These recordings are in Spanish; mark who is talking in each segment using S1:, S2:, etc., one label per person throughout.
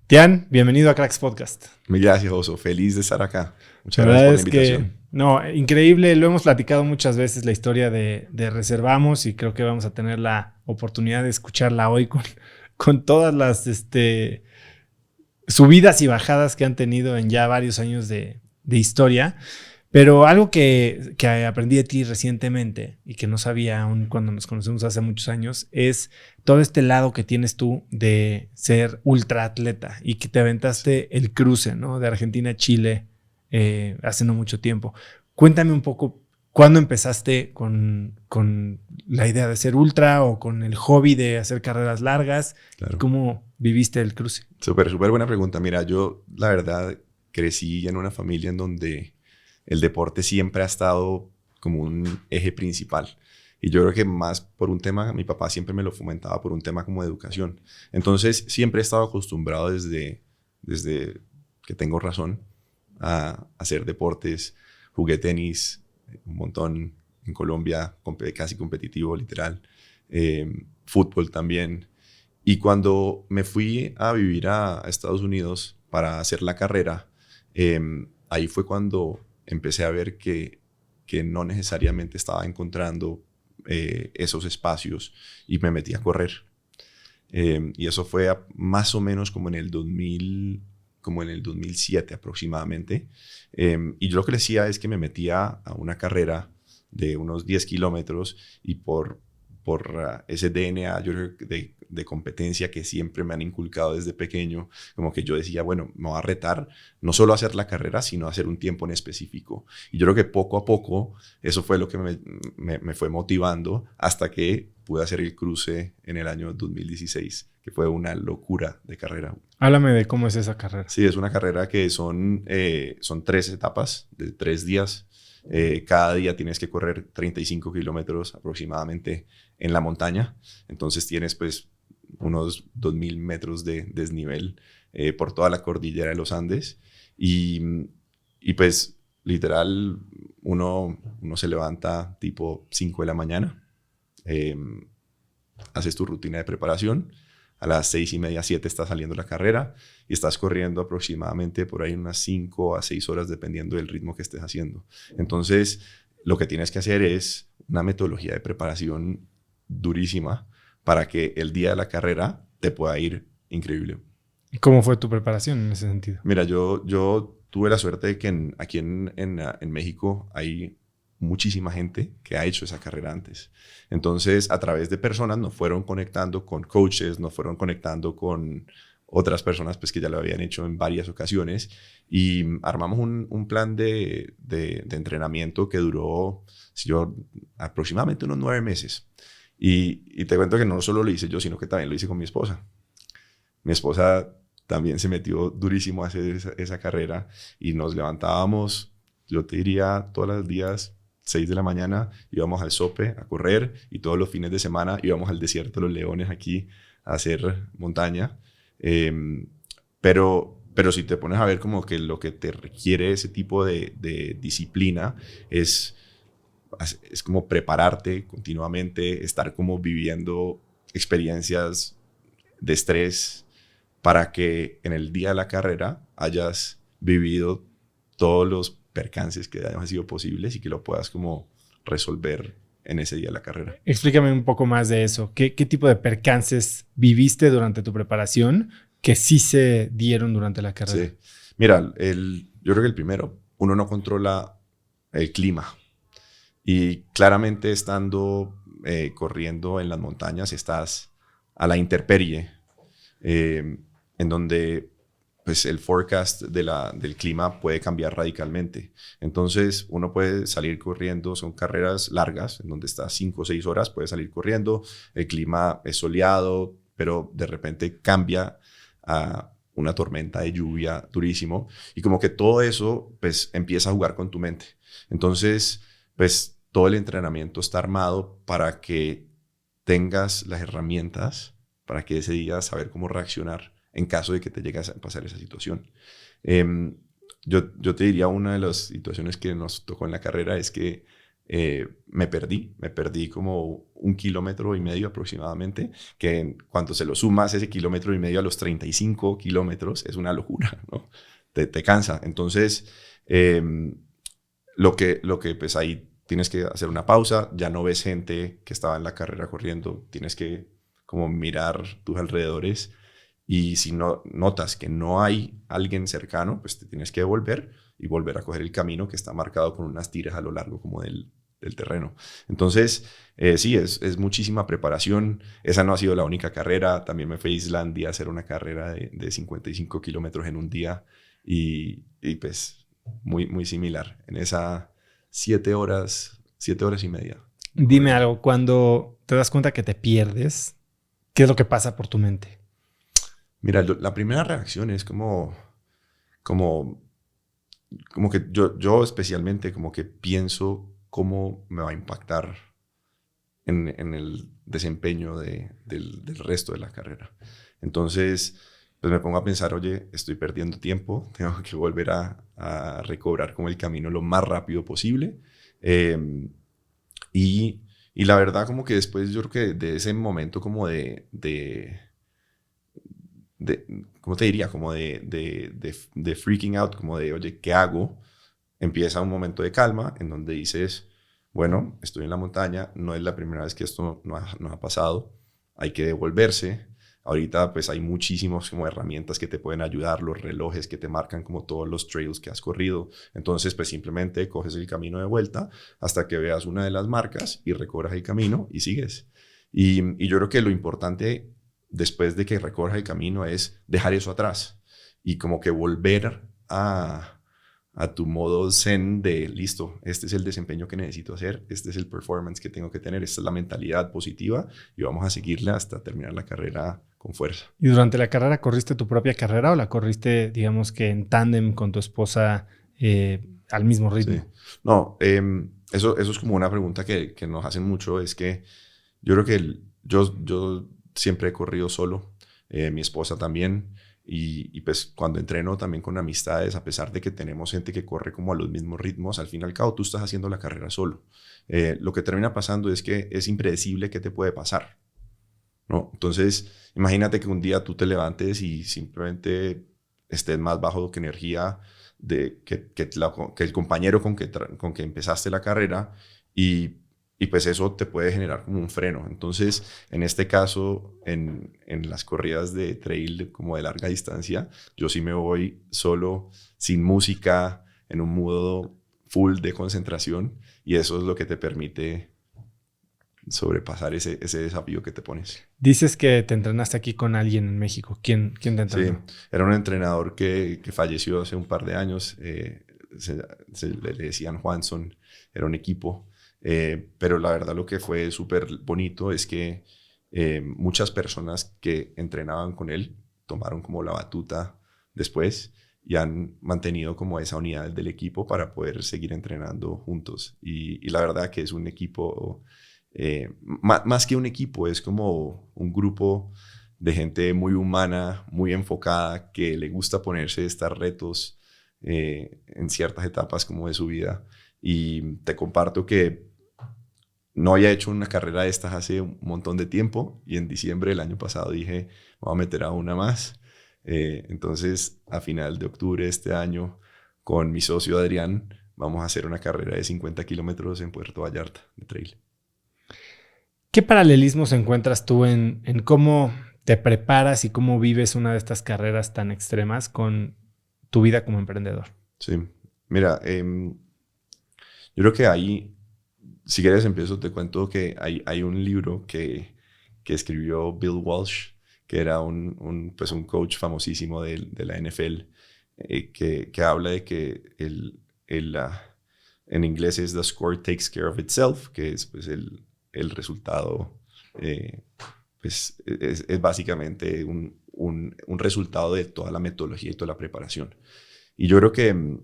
S1: Tian, bienvenido a Cracks Podcast.
S2: Mil gracias, Oso. Feliz de estar acá. Muchas
S1: La
S2: gracias
S1: verdad
S2: por la
S1: es
S2: invitación.
S1: que, no, increíble, lo hemos platicado muchas veces la historia de Reservamos y creo que vamos a tener la oportunidad de escucharla hoy con todas las subidas y bajadas que han tenido en ya varios años de historia. Pero algo que aprendí de ti recientemente y que no sabía aún cuando nos conocemos hace muchos años es todo este lado que tienes tú de ser ultraatleta y que te aventaste el cruce, ¿no? De Argentina a Chile hace no mucho tiempo. Cuéntame un poco, ¿cuándo empezaste con la idea de ser ultra o con el hobby de hacer carreras largas?
S2: Claro.
S1: ¿Cómo viviste el cruce?
S2: Súper buena pregunta. Mira, yo la verdad crecí en una familia en donde el deporte siempre ha estado como un eje principal. Y yo creo que más por un tema, mi papá siempre me lo fomentaba por un tema como de educación. Entonces siempre he estado acostumbrado desde que tengo razón a hacer deportes. Jugué tenis un montón en Colombia, casi competitivo, literal. Fútbol también. Y cuando me fui a vivir a Estados Unidos para hacer la carrera, ahí fue cuando empecé a ver que no necesariamente estaba encontrando esos espacios y me metí a correr. Y eso fue más o menos como en el 2007 aproximadamente. Y yo lo que decía es que me metía a una carrera de unos 10 kilómetros y por ese DNA yo creo de competencia que siempre me han inculcado desde pequeño, como que yo decía, bueno, me voy a retar no solo a hacer la carrera, sino a hacer un tiempo en específico. Y yo creo que poco a poco eso fue lo que me fue motivando hasta que pude hacer el cruce en el año 2016, que fue una locura de carrera.
S1: Háblame de cómo es esa carrera.
S2: Sí, es una carrera que son 3 etapas de 3 días. Cada día tienes que correr 35 kilómetros aproximadamente en la montaña. Entonces tienes pues unos 2.000 metros de desnivel por toda la cordillera de los Andes. Y pues literal uno se levanta tipo 5 de la mañana. Haces tu rutina de preparación. A las 6:30, 7 está saliendo la carrera y estás corriendo aproximadamente por ahí unas 5 a 6 horas dependiendo del ritmo que estés haciendo. Entonces, lo que tienes que hacer es una metodología de preparación durísima para que el día de la carrera te pueda ir increíble.
S1: ¿Cómo fue tu preparación en ese sentido?
S2: Mira, yo tuve la suerte de que aquí en México hay muchísima gente que ha hecho esa carrera antes. Entonces, a través de personas nos fueron conectando con coaches, nos fueron conectando con otras personas pues, que ya lo habían hecho en varias ocasiones y armamos un plan de entrenamiento que duró aproximadamente unos 9 meses. Y te cuento que no solo lo hice yo, sino que también lo hice con mi esposa. Mi esposa también se metió durísimo a hacer esa carrera y nos levantábamos, yo te diría, todos los días 6 de la mañana íbamos al Sope a correr y todos los fines de semana íbamos al Desierto de los Leones aquí a hacer montaña. Pero si te pones a ver como que lo que te requiere ese tipo de disciplina es como prepararte continuamente, estar como viviendo experiencias de estrés para que en el día de la carrera hayas vivido todos los percances que hayan sido posibles y que lo puedas como resolver en ese día de la carrera.
S1: Explícame un poco más de eso. ¿Qué tipo de percances viviste durante tu preparación que sí se dieron durante la carrera?
S2: Sí. Mira, yo creo que el primero, uno no controla el clima. Y claramente estando corriendo en las montañas, estás a la intemperie, en donde pues, el forecast del clima puede cambiar radicalmente. Entonces, uno puede salir corriendo, son carreras largas, en donde estás 5 o 6 horas, puedes salir corriendo, el clima es soleado, pero de repente cambia a una tormenta de lluvia durísimo. Y como que todo eso pues, empieza a jugar con tu mente. Entonces, pues todo el entrenamiento está armado para que tengas las herramientas para que ese día saber cómo reaccionar en caso de que te llegue a pasar esa situación. Yo te diría una de las situaciones que nos tocó en la carrera es que me perdí como 1,5 kilómetros aproximadamente, que cuando se lo sumas ese 1,5 kilómetros a los 35 kilómetros es una locura, ¿no? Te cansa. Entonces, lo que pues ahí tienes que hacer una pausa, ya no ves gente que estaba en la carrera corriendo, tienes que como mirar tus alrededores y si no notas que no hay alguien cercano, pues te tienes que devolver y volver a coger el camino que está marcado con unas tiras a lo largo como del terreno. Entonces, sí, es muchísima preparación. Esa no ha sido la única carrera. También me fui a Islandia a hacer una carrera de 55 kilómetros en un día y pues muy similar. En esa 7 horas y media.
S1: Dime algo, cuando te das cuenta que te pierdes, ¿qué es lo que pasa por tu mente?
S2: Mira, la primera reacción es como que yo especialmente como que pienso cómo me va a impactar en el desempeño del resto de la carrera. Entonces, pues me pongo a pensar, oye, estoy perdiendo tiempo, tengo que volver a recobrar como el camino lo más rápido posible. Y la verdad como que después yo creo que de ese momento como ¿cómo te diría? Como de freaking out, como de, oye, ¿qué hago? Empieza un momento de calma en donde dices, bueno, estoy en la montaña, no es la primera vez que esto nos ha pasado, hay que devolverse. Ahorita pues hay muchísimas como herramientas que te pueden ayudar, los relojes que te marcan como todos los trails que has corrido. Entonces pues simplemente coges el camino de vuelta hasta que veas una de las marcas y recorras el camino y sigues. Y yo creo que lo importante después de que recorras el camino es dejar eso atrás y como que volver a tu modo zen de listo, este es el desempeño que necesito hacer, este es el performance que tengo que tener, esta es la mentalidad positiva y vamos a seguirla hasta terminar la carrera con fuerza.
S1: ¿Y durante la carrera corriste tu propia carrera o la corriste, digamos que en tándem con tu esposa al mismo ritmo?
S2: Sí. No, eso es como una pregunta que nos hacen mucho, es que yo creo que yo siempre he corrido solo, mi esposa también. Y pues cuando entreno también con amistades, a pesar de que tenemos gente que corre como a los mismos ritmos, al fin y al cabo tú estás haciendo la carrera solo. Lo que termina pasando es que es impredecible qué te puede pasar, ¿no? Entonces, imagínate que un día tú te levantes y simplemente estés más bajo que energía que el compañero con que empezaste la carrera y pues eso te puede generar como un freno. Entonces, en este caso, en las corridas de trail como de larga distancia, yo sí me voy solo, sin música, en un modo full de concentración y eso es lo que te permite sobrepasar ese desafío que te pones.
S1: Dices que te entrenaste aquí con alguien en México. ¿Quién te entrenó?
S2: Sí, era un entrenador que falleció hace un par de años. Le decían Juanson, era un equipo. Pero la verdad lo que fue súper bonito es que muchas personas que entrenaban con él tomaron como la batuta después y han mantenido como esa unidad del equipo para poder seguir entrenando juntos. Y la verdad que es un equipo, más que un equipo, es como un grupo de gente muy humana, muy enfocada, que le gusta ponerse estos retos en ciertas etapas como de su vida. Y te comparto que no había hecho una carrera de estas hace un montón de tiempo y en diciembre del año pasado dije, me voy a meter a una más. Entonces, a final de octubre de este año, con mi socio Adrián, vamos a hacer una carrera de 50 kilómetros en Puerto Vallarta de trail.
S1: ¿Qué paralelismos encuentras tú en cómo te preparas y cómo vives una de estas carreras tan extremas con tu vida como emprendedor?
S2: Sí, mira, yo creo que ahí, si quieres empiezo, te cuento que hay un libro que escribió Bill Walsh, que era un coach famosísimo de la NFL, que habla de que en inglés es the score takes care of itself, que es pues, el resultado, pues, es básicamente un resultado de toda la metodología y toda la preparación. Y yo creo que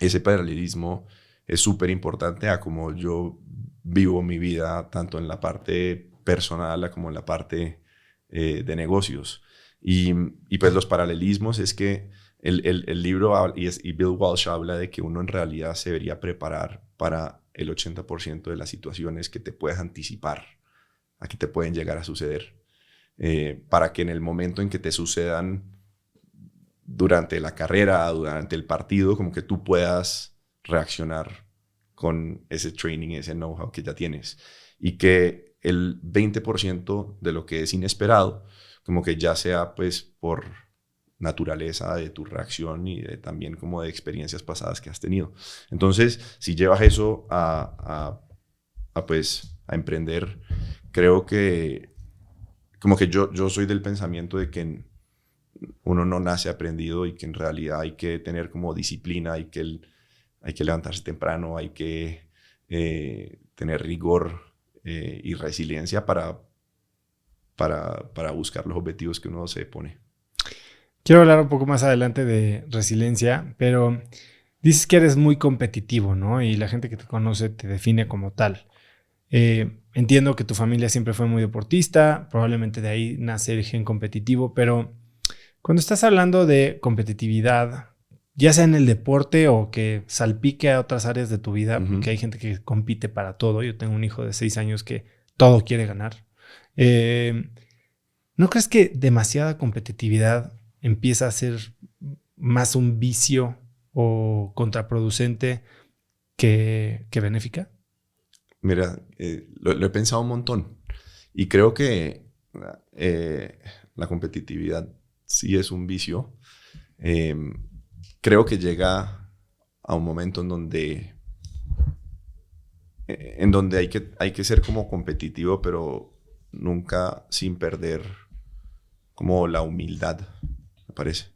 S2: ese paralelismo es súper importante a cómo yo vivo mi vida, tanto en la parte personal como en la parte de negocios. Y pues los paralelismos es que el libro y Bill Walsh habla de que uno en realidad se debería preparar para el 80% de las situaciones que te puedes anticipar a que te pueden llegar a suceder, para que en el momento en que te sucedan durante la carrera, durante el partido, como que tú puedas reaccionar con ese training, ese know-how que ya tienes. Y que el 20% de lo que es inesperado, como que ya sea pues por naturaleza de tu reacción y también como de experiencias pasadas que has tenido. Entonces, si llevas eso pues, a emprender, creo que como que yo soy del pensamiento de que uno no nace aprendido y que en realidad hay que tener como disciplina, hay que levantarse temprano, hay que tener rigor y resiliencia para buscar los objetivos que uno se pone.
S1: Quiero hablar un poco más adelante de resiliencia, pero dices que eres muy competitivo, ¿no? Y la gente que te conoce te define como tal. Entiendo que tu familia siempre fue muy deportista, probablemente de ahí nace el gen competitivo, pero cuando estás hablando de competitividad, ya sea en el deporte o que salpique a otras áreas de tu vida, porque hay gente que compite para todo. Yo tengo un hijo de 6 años que todo quiere ganar. ¿No crees que demasiada competitividad empieza a ser más un vicio o contraproducente que benéfica?
S2: Mira, lo he pensado un montón y creo que la competitividad sí es un vicio. Creo que llega a un momento en donde hay que ser como competitivo, pero nunca sin perder como la humildad, me parece.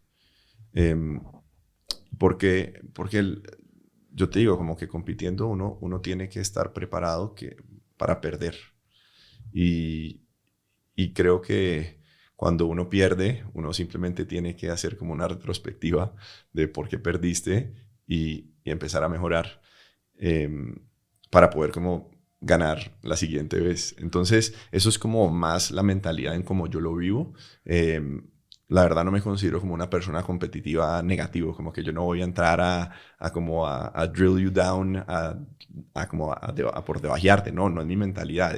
S2: Porque yo te digo, como que compitiendo uno tiene que estar preparado para perder. Y creo que cuando uno pierde, uno simplemente tiene que hacer como una retrospectiva de por qué perdiste y empezar a mejorar para poder como ganar la siguiente vez. Entonces, eso es como más la mentalidad en cómo yo lo vivo. La verdad no me considero como una persona competitiva negativo, como que yo no voy a entrar a drill you down, a por debajearte. No es mi mentalidad.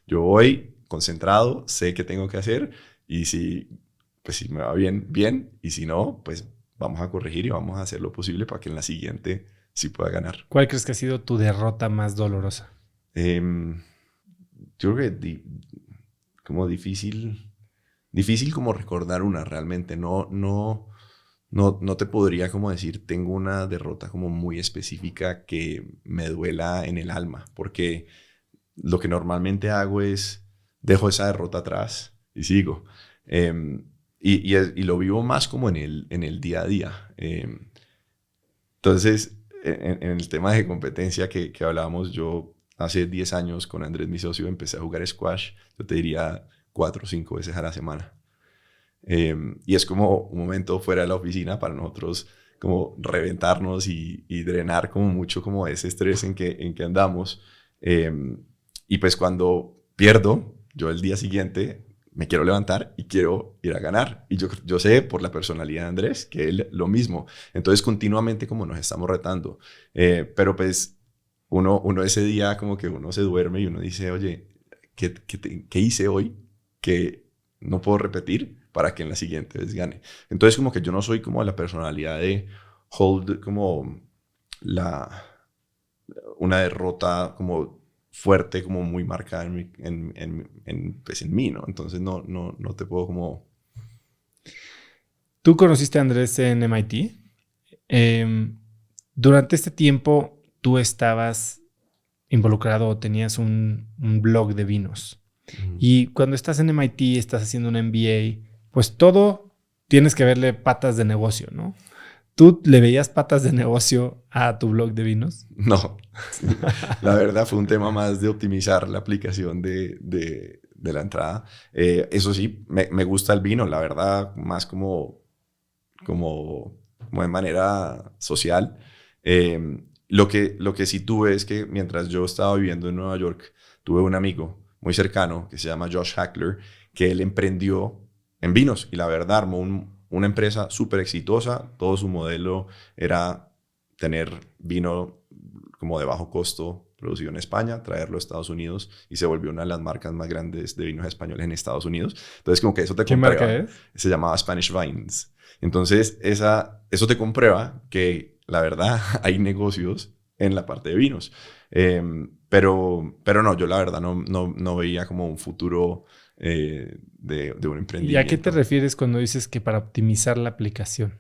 S2: Yo voy concentrado, sé qué tengo que hacer y si me va bien, bien, y si no, pues vamos a corregir y vamos a hacer lo posible para que en la siguiente sí pueda ganar.
S1: ¿Cuál crees que ha sido tu derrota más dolorosa?
S2: Yo creo que como difícil como recordar una realmente. No te podría como decir, tengo una derrota como muy específica que me duela en el alma, porque lo que normalmente hago es dejo esa derrota atrás y sigo. Y lo vivo más como en el día a día. Entonces, en el tema de competencia que hablábamos, yo hace 10 años con Andrés, mi socio, empecé a jugar squash. Yo te diría 4 o 5 veces a la semana. Y es como un momento fuera de la oficina para nosotros como reventarnos y drenar como mucho como ese estrés en que andamos. Y pues cuando pierdo, yo el día siguiente me quiero levantar y quiero ir a ganar. Y yo sé por la personalidad de Andrés que él lo mismo. Entonces continuamente como nos estamos retando. Pero pues uno ese día como que uno se duerme y uno dice, oye, ¿qué hice hoy que no puedo repetir para que en la siguiente vez gane? Entonces como que yo no soy como la personalidad de hold como una derrota como fuerte, como muy marcada pues en mí, ¿no? Entonces no te puedo como...
S1: Tú conociste a Andrés en MIT. Durante este tiempo tú estabas involucrado o tenías un blog de vinos. Y cuando estás en MIT, estás haciendo un MBA, pues todo tienes que verle patas de negocio, ¿no? ¿Tú le veías patas de negocio a tu blog de vinos?
S2: No, la verdad fue un tema más de optimizar la aplicación de la entrada. Eso sí, me gusta el vino, la verdad, más como de manera social. Lo que sí tuve es que mientras yo estaba viviendo en Nueva York, tuve un amigo muy cercano que se llama Josh Hackler, que él emprendió en vinos y la verdad armó una empresa súper exitosa. Todo su modelo era tener vino como de bajo costo, producido en España, traerlo a Estados Unidos y se volvió una de las marcas más grandes de vinos españoles en Estados Unidos. Entonces, como que eso te comprueba.
S1: ¿Qué marca es?
S2: Se llamaba Spanish Vines. Entonces, eso te comprueba que, la verdad, hay negocios en la parte de vinos. Pero no, yo la verdad no veía como un futuro de un emprendimiento.
S1: ¿Y a qué te refieres cuando dices que para optimizar la aplicación?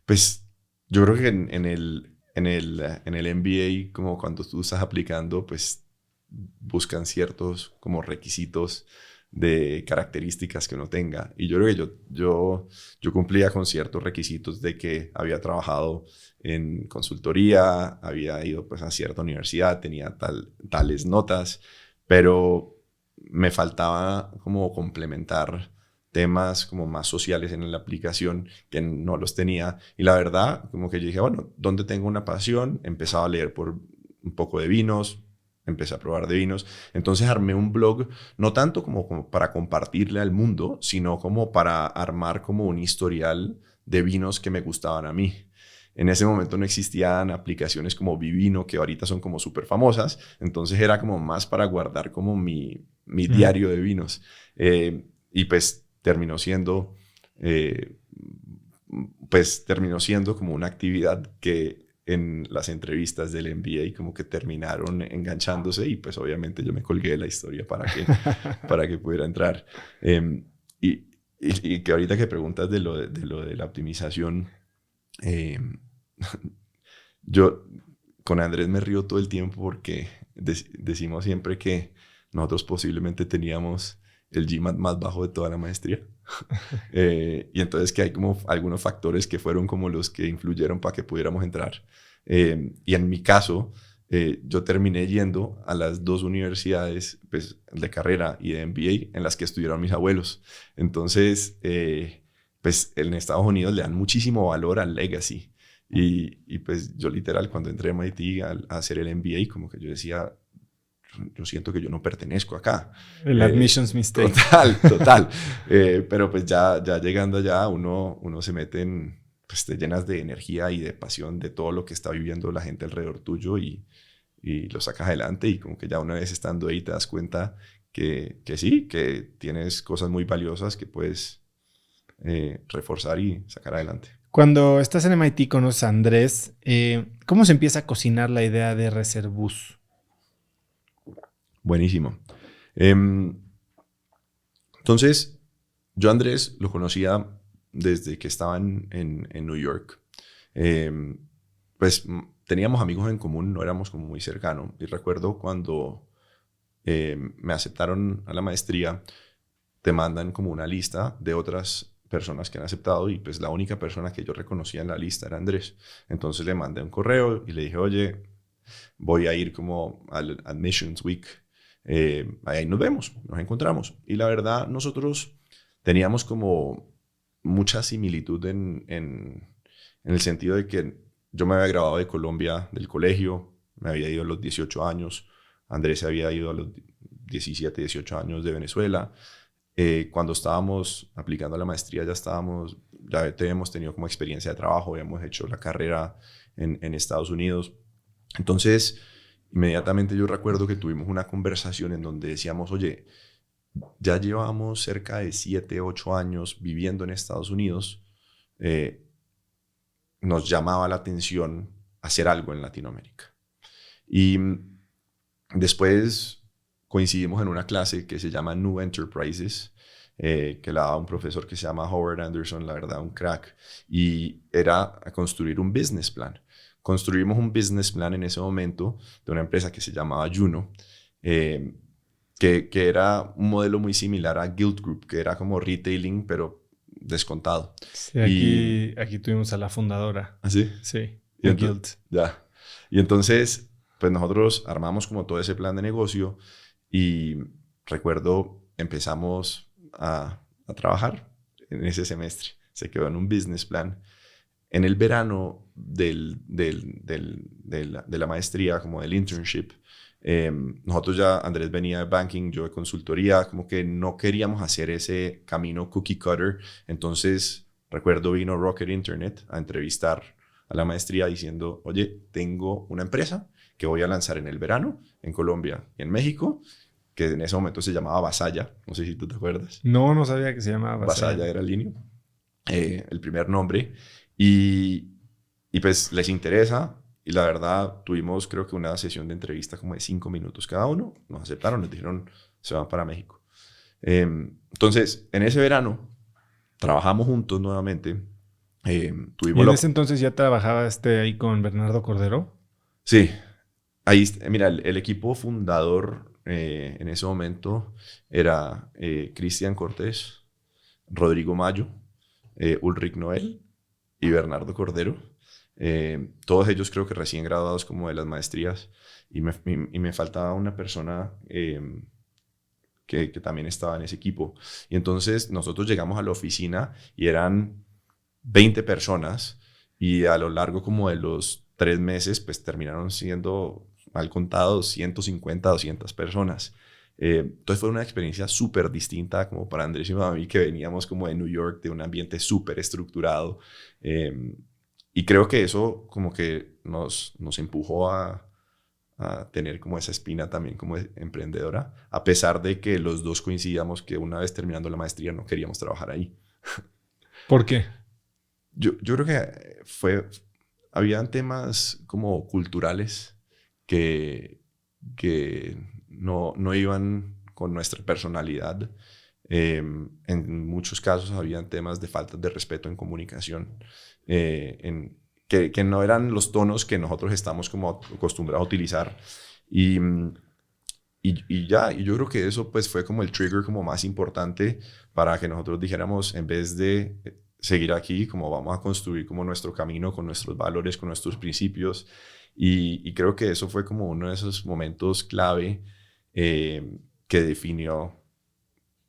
S2: Pues yo creo que en el MBA, como cuando tú estás aplicando, pues buscan ciertos como requisitos de características que uno tenga. Y yo creo que yo cumplía con ciertos requisitos de que había trabajado en consultoría, había ido pues a cierta universidad, tenía tales notas, pero me faltaba como complementar temas como más sociales en la aplicación que no los tenía. Y la verdad, como que yo dije, bueno, ¿dónde tengo una pasión? Empezaba a leer por un poco de vinos, empecé a probar de vinos. Entonces armé un blog, no tanto como para compartirle al mundo, sino como para armar como un historial de vinos que me gustaban a mí. En ese momento no existían aplicaciones como Vivino, que ahorita son como súper famosas. Entonces era como más para guardar como mi diario de vinos. Y pues terminó siendo como una actividad que en las entrevistas del MBA como que terminaron enganchándose y pues obviamente yo me colgué de la historia para que pudiera entrar. Y que ahorita que preguntas de lo de la optimización, yo con Andrés me río todo el tiempo porque decimos siempre que nosotros posiblemente teníamos el GMAT más bajo de toda la maestría. Y entonces que hay como algunos factores que fueron como los que influyeron para que pudiéramos entrar. Y en mi caso, yo terminé yendo a las dos universidades pues, de carrera y de MBA en las que estudiaron mis abuelos. Entonces, pues en Estados Unidos le dan muchísimo valor al legacy. Y pues yo literal cuando entré a MIT a hacer el MBA, como que yo decía, yo siento que yo no pertenezco acá.
S1: El admissions mistake.
S2: Total. Pero pues ya llegando allá, uno se mete en, pues te llenas de energía y de pasión de todo lo que está viviendo la gente alrededor tuyo y lo sacas adelante y como que ya una vez estando ahí te das cuenta que sí, que tienes cosas muy valiosas que puedes reforzar y sacar adelante.
S1: Cuando estás en MIT conoces a Andrés, ¿cómo se empieza a cocinar la idea de Reservus?
S2: Buenísimo. Entonces, yo a Andrés lo conocía desde que estaba en New York. Pues teníamos amigos en común, no éramos como muy cercanos. Y recuerdo cuando me aceptaron a la maestría, te mandan como una lista de otras personas que han aceptado y pues la única persona que yo reconocía en la lista era Andrés. Entonces le mandé un correo y le dije, oye, voy a ir como al Admissions Week. Ahí nos vemos, nos encontramos. Y la verdad, nosotros teníamos como mucha similitud en el sentido de que yo me había graduado de Colombia del colegio, me había ido a los 18 años, Andrés se había ido a los 17, 18 años de Venezuela. Cuando estábamos aplicando a la maestría ya habíamos tenido como experiencia de trabajo, habíamos hecho la carrera en Estados Unidos. Entonces, inmediatamente yo recuerdo que tuvimos una conversación en donde decíamos, oye, ya llevamos cerca de 7, 8 años viviendo en Estados Unidos. Nos llamaba la atención hacer algo en Latinoamérica. Y después coincidimos en una clase que se llama New Enterprises, que la daba un profesor que se llama Howard Anderson, la verdad, un crack. Y era a construir un business plan. Construimos un business plan en ese momento de una empresa que se llamaba Juno, que era un modelo muy similar a Guild Group, que era como retailing, pero descontado.
S1: Sí, aquí tuvimos a la fundadora.
S2: ¿Ah, sí?
S1: Sí,
S2: de
S1: Guild.
S2: Ya. Y entonces, pues nosotros armamos como todo ese plan de negocio y recuerdo empezamos a trabajar en ese semestre. Se quedó en un business plan. En el verano de la maestría, como del internship, nosotros ya, Andrés venía de banking, yo de consultoría, como que no queríamos hacer ese camino cookie cutter. Entonces, recuerdo vino Rocket Internet a entrevistar a la maestría diciendo, oye, tengo una empresa que voy a lanzar en el verano, en Colombia y en México, que en ese momento se llamaba Vasalla, no sé si tú te acuerdas.
S1: No sabía que se llamaba
S2: Vasalla era el primer nombre, y pues les interesa, y la verdad tuvimos creo que una sesión de entrevista como de 5 minutos cada uno, nos aceptaron, nos dijeron se van para México. Entonces, en ese verano trabajamos juntos nuevamente.
S1: ¿Y en ese entonces ya trabajaba ahí con Bernardo Cordero?
S2: Sí, ahí, mira, el equipo fundador en ese momento era Cristian Cortés, Rodrigo Mayo, Ulrich Noel y Bernardo Cordero. Todos ellos creo que recién graduados como de las maestrías, y me faltaba una persona que también estaba en ese equipo. Y entonces nosotros llegamos a la oficina y eran 20 personas, y a lo largo como de los 3 meses pues terminaron siendo, mal contados, 150, 200 personas. Entonces fue una experiencia súper distinta como para Andrés y para mí, que veníamos como de New York, de un ambiente súper estructurado. Y creo que eso como que nos empujó a tener como esa espina también como emprendedora, a pesar de que los dos coincidíamos que una vez terminando la maestría no queríamos trabajar ahí.
S1: ¿Por qué?
S2: Yo creo que habían temas como culturales que no iban con nuestra personalidad. En muchos casos habían temas de falta de respeto en comunicación, que no eran los tonos que nosotros estamos como acostumbrados a utilizar. Y yo creo que eso pues fue como el trigger como más importante para que nosotros dijéramos, en vez de seguir aquí, como vamos a construir como nuestro camino con nuestros valores, con nuestros principios. Y creo que eso fue como uno de esos momentos clave que definió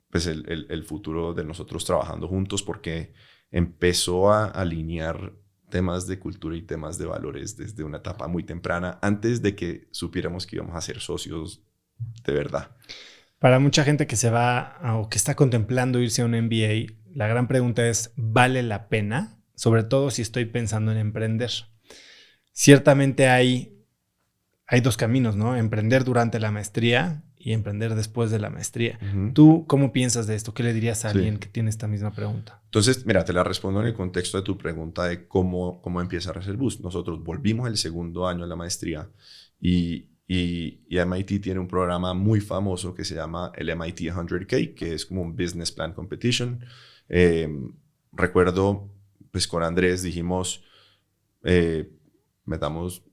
S2: pues el futuro de nosotros trabajando juntos, porque empezó a alinear temas de cultura y temas de valores desde una etapa muy temprana, antes de que supiéramos que íbamos a ser socios de verdad.
S1: Para mucha gente que se va o que está contemplando irse a un MBA, la gran pregunta es, ¿vale la pena? Sobre todo si estoy pensando en emprender. Ciertamente hay 2 caminos, ¿no? Emprender durante la maestría y emprender después de la maestría.
S2: Uh-huh.
S1: ¿Tú cómo piensas de esto? ¿Qué le dirías a alguien que tiene esta misma pregunta?
S2: Entonces, mira, te la respondo en el contexto de tu pregunta de cómo empieza Reservus. Nosotros volvimos el segundo año de la maestría, y MIT tiene un programa muy famoso que se llama el MIT 100K, que es como un Business Plan Competition. Recuerdo, pues con Andrés dijimos, metamos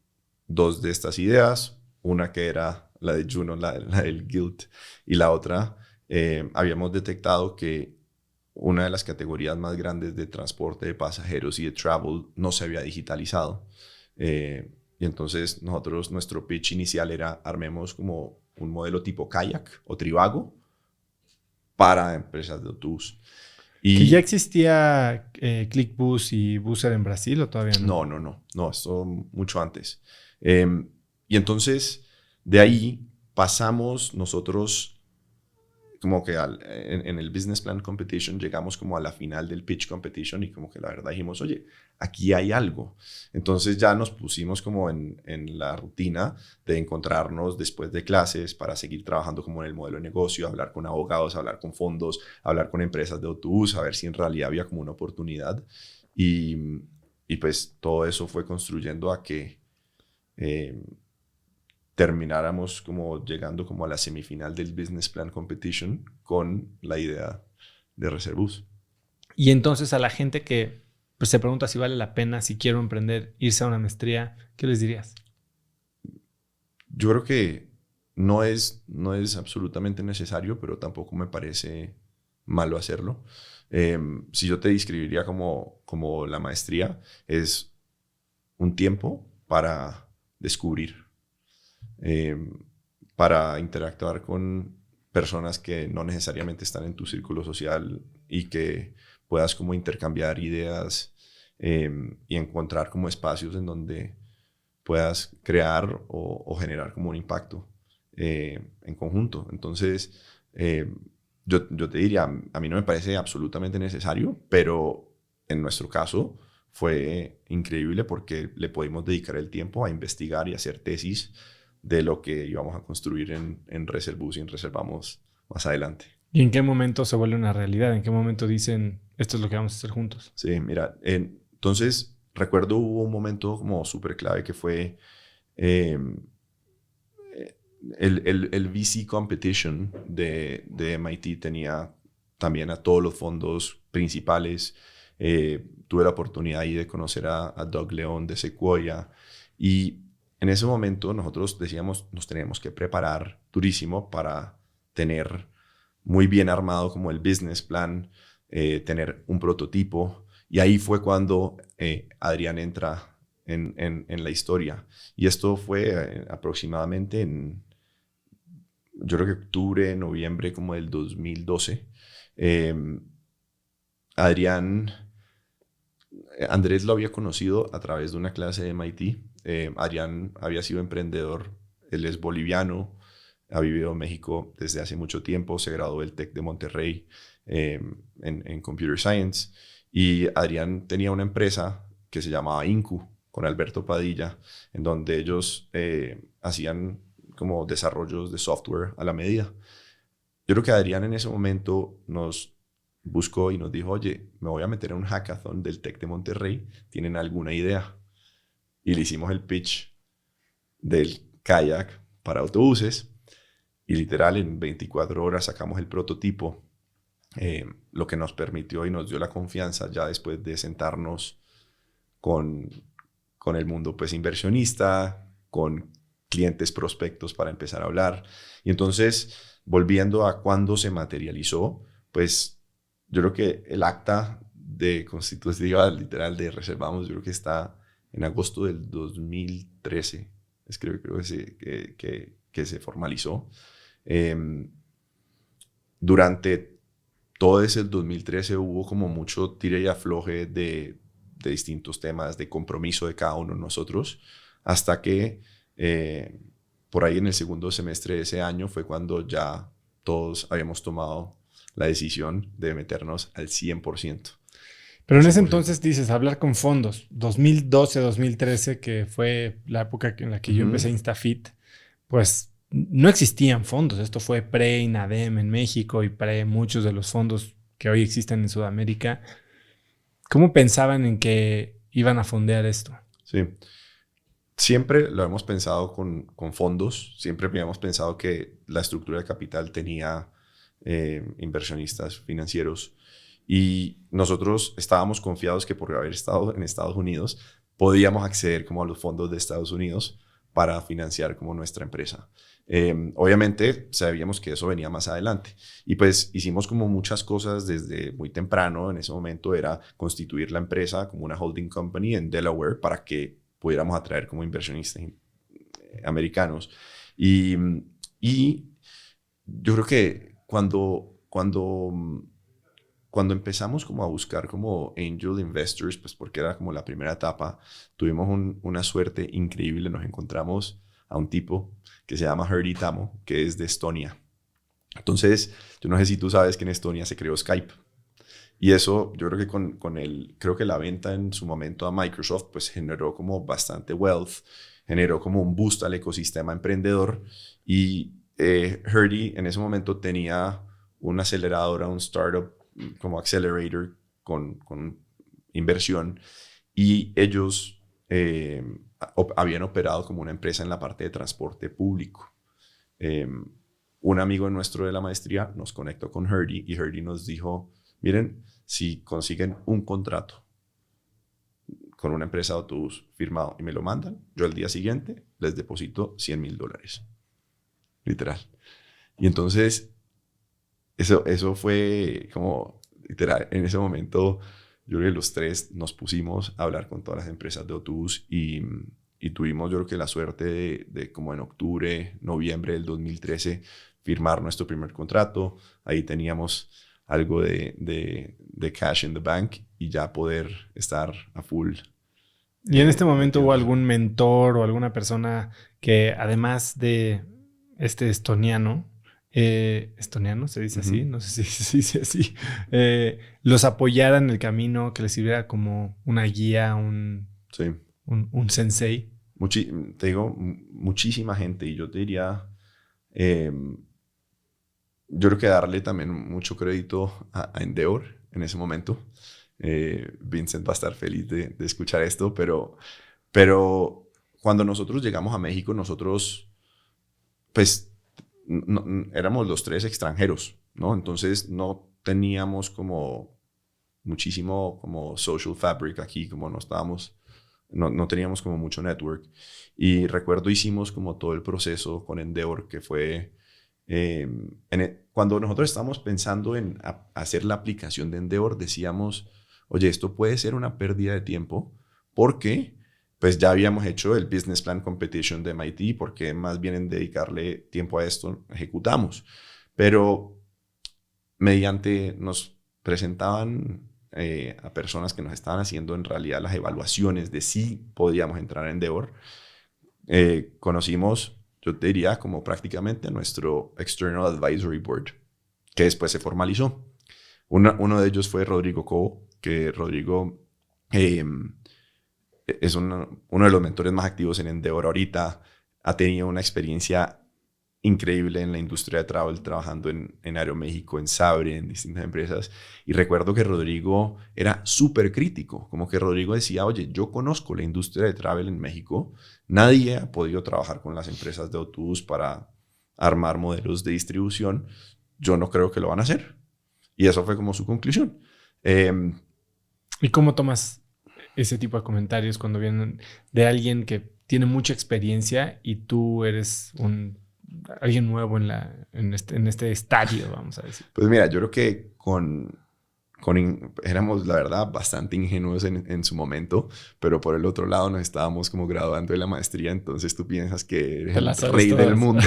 S2: 2 de estas ideas, una que era la de Juno, la del Guild, y la otra, habíamos detectado que una de las categorías más grandes de transporte de pasajeros y de travel no se había digitalizado. Y entonces nuestro pitch inicial era, armemos como un modelo tipo kayak o Trivago para empresas de autobús.
S1: ¿Que ya existía ClickBus y Busser en Brasil o todavía no?
S2: No, esto mucho antes. Y entonces de ahí pasamos nosotros como que en el Business Plan Competition llegamos como a la final del Pitch Competition, y como que la verdad dijimos, oye, aquí hay algo. Entonces ya nos pusimos como en la rutina de encontrarnos después de clases para seguir trabajando como en el modelo de negocio, hablar con abogados, hablar con fondos, hablar con empresas de autobús, a ver si en realidad había como una oportunidad. Y pues todo eso fue construyendo a que termináramos como llegando como a la semifinal del Business Plan Competition con la idea de Reservus.
S1: Y entonces a la gente que pues, se pregunta si vale la pena, si quiero emprender, irse a una maestría, ¿qué les dirías?
S2: Yo creo que no es absolutamente necesario, pero tampoco me parece malo hacerlo. Si yo te describiría como la maestría, es un tiempo para descubrir, para interactuar con personas que no necesariamente están en tu círculo social, y que puedas como intercambiar ideas y encontrar como espacios en donde puedas crear o generar como un impacto en conjunto. Entonces, yo te diría, a mí no me parece absolutamente necesario, pero en nuestro caso fue increíble porque le pudimos dedicar el tiempo a investigar y hacer tesis de lo que íbamos a construir en Reservus y en Reservamos más adelante.
S1: ¿Y en qué momento se vuelve una realidad? ¿En qué momento dicen, esto es lo que vamos a hacer juntos?
S2: Sí, mira, entonces recuerdo hubo un momento como súper clave que fue eh, el VC Competition de MIT tenía también a todos los fondos principales. Tuve la oportunidad ahí de conocer a Doug León de Sequoia y en ese momento nosotros decíamos, nos tenemos que preparar durísimo para tener muy bien armado como el business plan, tener un prototipo. Y ahí fue cuando Adrián entra en la historia. Y esto fue aproximadamente yo creo que octubre, noviembre como del 2012. Eh, Adrián, Andrés lo había conocido a través de una clase de MIT. Adrián había sido emprendedor, él es boliviano, ha vivido en México desde hace mucho tiempo, se graduó del TEC de Monterrey en Computer Science. Y Adrián tenía una empresa que se llamaba Incu, con Alberto Padilla, en donde ellos hacían como desarrollos de software a la medida. Yo creo que Adrián en ese momento nos buscó y nos dijo, oye, me voy a meter en un hackathon del TEC de Monterrey, ¿tienen alguna idea? Y le hicimos el pitch del kayak para autobuses y literal en 24 horas sacamos el prototipo, lo que nos permitió y nos dio la confianza ya después de sentarnos con el mundo pues inversionista, con clientes prospectos para empezar a hablar. Y entonces, volviendo a cuándo se materializó, pues yo creo que el acta de constitutiva literal de Reservamos, yo creo que está en agosto del 2013, creo que se formalizó. Durante todo ese 2013 hubo como mucho tire y afloje de distintos temas, de compromiso de cada uno de nosotros, hasta que por ahí en el segundo semestre de ese año fue cuando ya todos habíamos tomado la decisión de meternos al 100%.
S1: Pero en ese entonces dices, hablar con fondos, 2012, 2013, que fue la época en la que yo empecé Instafit, pues no existían fondos. Esto fue pre-INADEM en México y pre muchos de los fondos que hoy existen en Sudamérica. ¿Cómo pensaban en que iban a fondear esto?
S2: Sí, siempre lo hemos pensado con fondos, siempre habíamos pensado que la estructura de capital tenía inversionistas financieros y nosotros estábamos confiados que por haber estado en Estados Unidos podíamos acceder como a los fondos de Estados Unidos para financiar como nuestra empresa. Obviamente sabíamos que eso venía más adelante y pues hicimos como muchas cosas desde muy temprano. En ese momento era constituir la empresa como una holding company en Delaware para que pudiéramos atraer como inversionistas americanos y yo creo que cuando empezamos como a buscar como angel investors, pues porque era como la primera etapa, tuvimos una suerte increíble. Nos encontramos a un tipo que se llama Herdy Tamo, que es de Estonia. Entonces, yo no sé si tú sabes que en Estonia se creó Skype. Y eso, yo creo que creo que la venta en su momento a Microsoft, pues generó como bastante wealth, generó como un boost al ecosistema emprendedor. Y Herdy en ese momento tenía una aceleradora, un startup como accelerator con inversión y ellos habían operado como una empresa en la parte de transporte público. Un amigo nuestro de la maestría nos conectó con Herdy y Herdy nos dijo, miren, si consiguen un contrato con una empresa de autobús firmado y me lo mandan, yo al día siguiente les deposito $100,000. Literal. Y entonces eso fue como, literal, en ese momento yo creo que los tres nos pusimos a hablar con todas las empresas de autobús y tuvimos yo creo que la suerte de como en octubre, noviembre del 2013 firmar nuestro primer contrato. Ahí teníamos algo de cash in the bank y ya poder estar a full.
S1: ¿Y en este momento hubo algún mentor o alguna persona que además de este estoniano estonianos, se dice así, no sé si se dice así, los apoyara en el camino, que les sirviera como una guía, un sensei.
S2: Te digo, muchísima gente, y yo te diría, yo creo que darle también mucho crédito a Endeavor en ese momento. Vincent va a estar feliz de escuchar esto, pero cuando nosotros llegamos a México, nosotros, pues, éramos los 3 extranjeros, ¿no? Entonces no teníamos como muchísimo como social fabric aquí, como no teníamos como mucho network. Y recuerdo hicimos como todo el proceso con Endeavor, que fue cuando nosotros estábamos pensando en hacer la aplicación de Endeavor, decíamos, oye, esto puede ser una pérdida de tiempo porque pues ya habíamos hecho el Business Plan Competition de MIT, porque más bien en dedicarle tiempo a esto ejecutamos. Pero mediante nos presentaban a personas que nos estaban haciendo en realidad las evaluaciones de si podíamos entrar en Endeavor, conocimos, yo te diría, como prácticamente a nuestro External Advisory Board, que después se formalizó. Uno de ellos fue Rodrigo Cobo, que Rodrigo es uno de los mentores más activos en Endeavor ahorita. Ha tenido una experiencia increíble en la industria de travel, trabajando en Aeroméxico, en Sabre, en distintas empresas. Y recuerdo que Rodrigo era súper crítico, como que Rodrigo decía, oye, yo conozco la industria de travel en México, nadie ha podido trabajar con las empresas de autobús para armar modelos de distribución, yo no creo que lo van a hacer. Y eso fue como su conclusión.
S1: ¿Y cómo tomas ese tipo de comentarios cuando vienen de alguien que tiene mucha experiencia y tú eres alguien nuevo en este estadio, vamos a decir?
S2: Pues mira, yo creo que éramos, la verdad, bastante ingenuos en su momento, pero por el otro lado nos estábamos como graduando de la maestría, entonces tú piensas que eres el rey del mundo.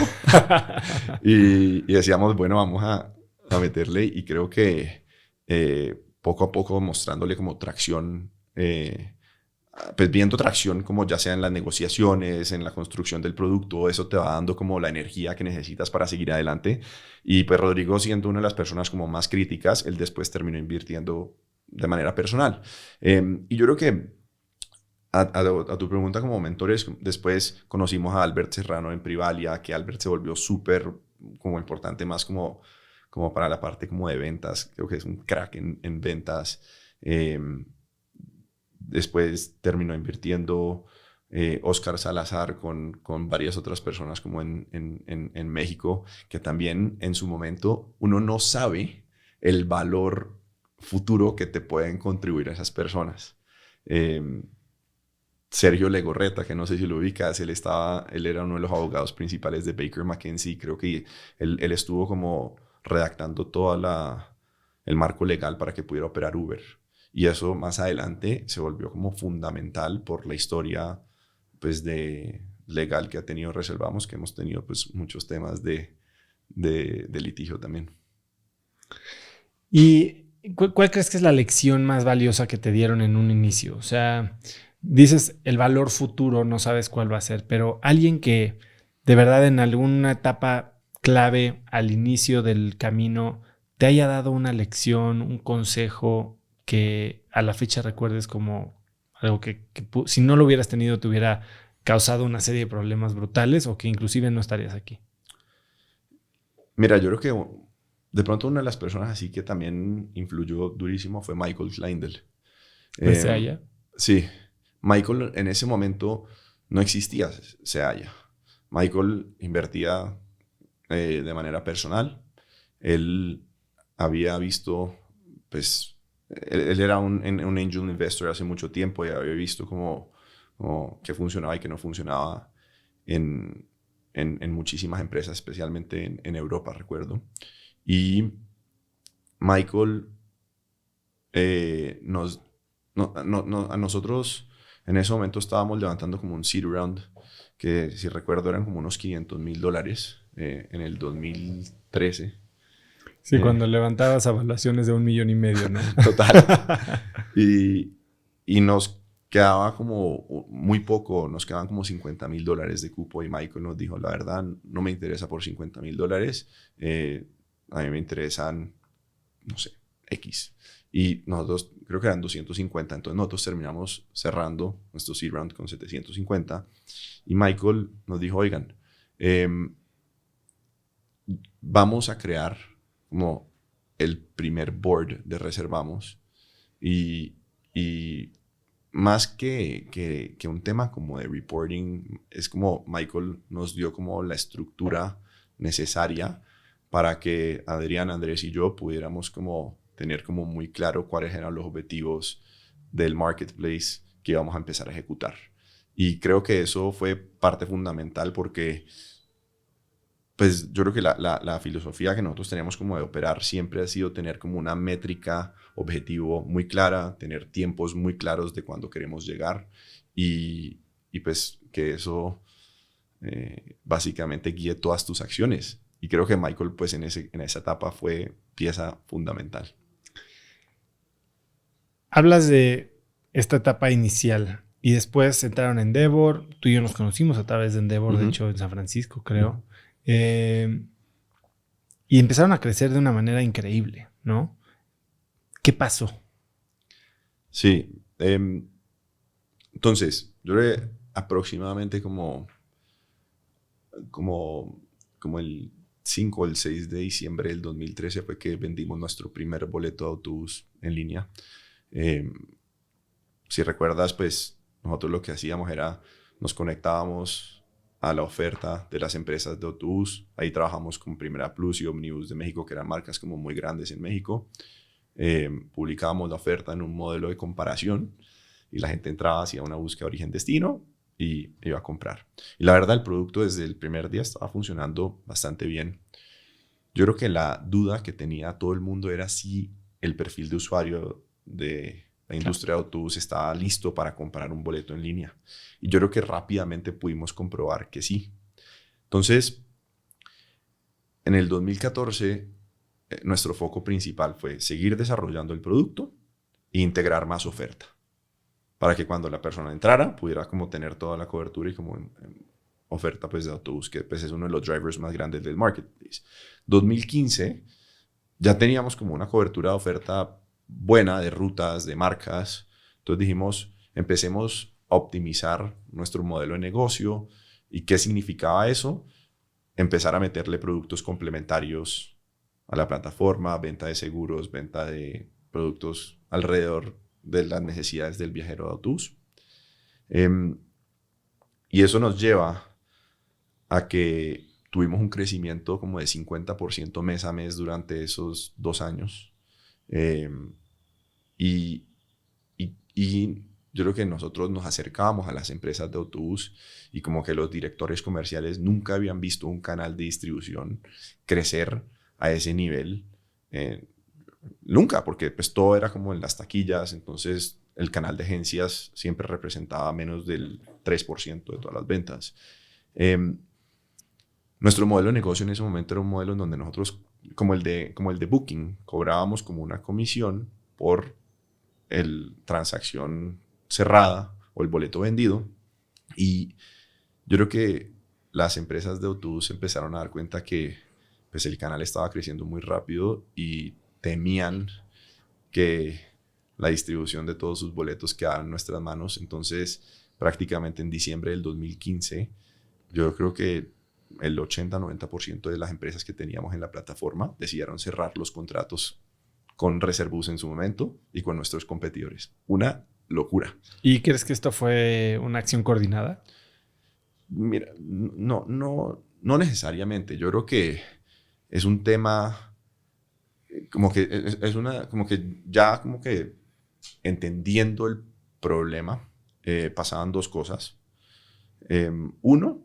S2: y decíamos, bueno, vamos a meterle, y creo que poco a poco mostrándole como tracción, pues viendo tracción como ya sea en las negociaciones, en la construcción del producto, eso te va dando como la energía que necesitas para seguir adelante. Y pues Rodrigo, siendo una de las personas como más críticas, él después terminó invirtiendo de manera personal. Y yo creo que a tu pregunta como mentores, después conocimos a Albert Serrano en Privalia, que Albert se volvió súper como importante más como para la parte como de ventas. Creo que es un crack en ventas. Después terminó invirtiendo Oscar Salazar con varias otras personas como en México, que también en su momento uno no sabe el valor futuro que te pueden contribuir a esas personas. Sergio Legorreta, que no sé si lo ubicas, él era uno de los abogados principales de Baker McKenzie. Creo que él estuvo como redactando todo el marco legal para que pudiera operar Uber. Y eso más adelante se volvió como fundamental por la historia pues, legal que ha tenido Reservamos, que hemos tenido pues, muchos temas de litigio también.
S1: ¿Y cuál crees que es la lección más valiosa que te dieron en un inicio? O sea, dices el valor futuro, no sabes cuál va a ser, pero alguien que de verdad en alguna etapa clave al inicio del camino te haya dado una lección, un consejo que a la fecha recuerdes como algo que si no lo hubieras tenido te hubiera causado una serie de problemas brutales, o que inclusive no estarías aquí.
S2: Mira, yo creo que de pronto una de las personas así que también influyó durísimo fue Michael Kleindl.
S1: ¿Seaya?
S2: Sí. Michael en ese momento no existía Seaya. Michael invertía de manera personal. Él había visto, pues, él era un angel investor hace mucho tiempo y había visto como que funcionaba y que no funcionaba en muchísimas empresas, especialmente en Europa, recuerdo. Y Michael a nosotros en ese momento estábamos levantando como un seed round, que si recuerdo eran como unos $500,000 en el 2013.
S1: Sí, cuando levantabas evaluaciones de $1.5 million, ¿no?
S2: Total. Y nos quedaba como muy poco, nos quedaban como $50,000 de cupo y Michael nos dijo, la verdad, no me interesa por $50,000, a mí me interesan, no sé, X. Y nosotros, creo que eran 250, entonces nosotros terminamos cerrando nuestro seed round con 750 y Michael nos dijo, oigan, vamos a crear como el primer board de Reservamos y más que un tema como de reporting, es como Michael nos dio como la estructura necesaria para que Adrián, Andrés y yo pudiéramos como tener como muy claro cuáles eran los objetivos del marketplace que íbamos a empezar a ejecutar. Y creo que eso fue parte fundamental porque pues yo creo que la filosofía que nosotros tenemos como de operar siempre ha sido tener como una métrica objetivo muy clara, tener tiempos muy claros de cuándo queremos llegar y pues que eso básicamente guíe todas tus acciones. Y creo que Michael pues en esa etapa fue pieza fundamental.
S1: Hablas de esta etapa inicial y después entraron en Endeavor. Tú y yo nos conocimos a través de Endeavor, de hecho en San Francisco creo. Y empezaron a crecer de una manera increíble, ¿no? ¿Qué pasó?
S2: Sí. Entonces, yo creo que aproximadamente como el 5 o el 6 de diciembre del 2013 fue que vendimos nuestro primer boleto de autobús en línea. Si recuerdas, pues nosotros lo que hacíamos era nos conectábamos a la oferta de las empresas de autobús. Ahí trabajamos con Primera Plus y Omnibus de México, que eran marcas como muy grandes en México. Publicábamos la oferta en un modelo de comparación y la gente entraba, hacía una búsqueda origen-destino y iba a comprar. Y la verdad, el producto desde el primer día estaba funcionando bastante bien. Yo creo que la duda que tenía todo el mundo era si el perfil de usuario de la industria de autobús estaba listo para comprar un boleto en línea. Y yo creo que rápidamente pudimos comprobar que sí. Entonces, en el 2014, nuestro foco principal fue seguir desarrollando el producto e integrar más oferta para que cuando la persona entrara pudiera como tener toda la cobertura y como en oferta pues, de autobús, que pues, es uno de los drivers más grandes del marketplace. 2015 ya teníamos como una cobertura de oferta buena de rutas, de marcas. Entonces dijimos, empecemos a optimizar nuestro modelo de negocio. ¿Y qué significaba eso? Empezar a meterle productos complementarios a la plataforma, venta de seguros, venta de productos alrededor de las necesidades del viajero de autobús. Y eso nos lleva a que tuvimos un crecimiento como de 50% mes a mes durante esos 2 años. Y yo creo que nosotros nos acercábamos a las empresas de autobús y como que los directores comerciales nunca habían visto un canal de distribución crecer a ese nivel. Nunca, porque pues todo era como en las taquillas, entonces el canal de agencias siempre representaba menos del 3% de todas las ventas. Nuestro modelo de negocio en ese momento era un modelo en donde nosotros, como el de Booking, cobrábamos como una comisión por el transacción cerrada o el boleto vendido. Y yo creo que las empresas de autobús empezaron a dar cuenta que pues, el canal estaba creciendo muy rápido y temían que la distribución de todos sus boletos quedara en nuestras manos. Entonces, prácticamente en diciembre del 2015, yo creo que el 80-90% de las empresas que teníamos en la plataforma decidieron cerrar los contratos con Reservus en su momento y con nuestros competidores. Una locura.
S1: ¿Y crees que esto fue una acción coordinada?
S2: Mira, no necesariamente. Yo creo que es un tema como que como que ya como que entendiendo el problema pasaban 2 cosas. Uno,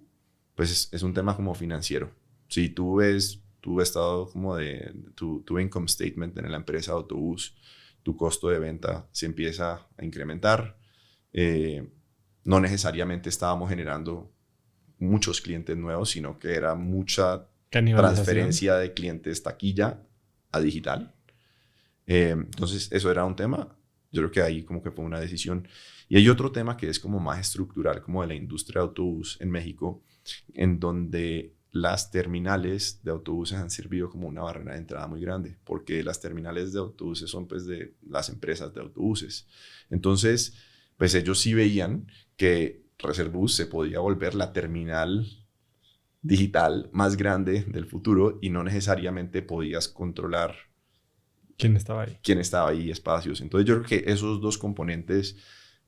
S2: pues es un tema como financiero. Si tú ves tu estado como de tu income statement en la empresa de autobús, tu costo de venta se empieza a incrementar. No necesariamente estábamos generando muchos clientes nuevos, sino que era mucha transferencia de clientes taquilla a digital. Entonces, eso era un tema. yo creo que ahí como que fue una decisión. Y hay otro tema que es como más estructural, como de la industria de autobús en México, en donde las terminales de autobuses han servido como una barrera de entrada muy grande, porque las terminales de autobuses son pues de las empresas de autobuses. Entonces, pues ellos sí veían que Reservus se podía volver la terminal digital más grande del futuro y no necesariamente podías controlar
S1: ¿Quién estaba ahí?
S2: quién estaba ahí, espacios. Entonces yo creo que esos dos componentes,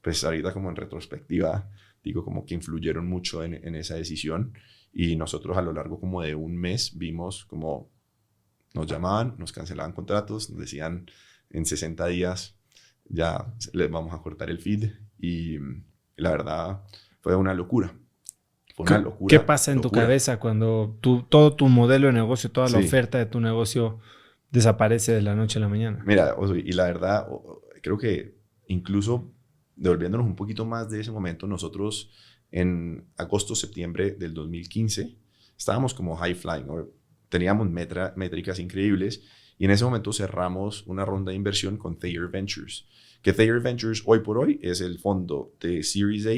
S2: pues ahorita como en retrospectiva, digo como que influyeron mucho en esa decisión y nosotros a lo largo como de un mes vimos como nos llamaban, nos cancelaban contratos, nos decían en 60 días ya les vamos a cortar el feed y la verdad fue una locura. Fue una locura.
S1: ¿Qué pasa en tu cabeza cuando todo tu modelo de negocio, toda la oferta de tu negocio desaparece de la noche a la mañana?
S2: Mira, y la verdad, creo que incluso devolviéndonos un poquito más de ese momento, nosotros en agosto, septiembre del 2015 estábamos como high flying, ¿no? Teníamos métricas increíbles y en ese momento cerramos una ronda de inversión con Thayer Ventures, que Thayer Ventures hoy por hoy es el fondo de Series A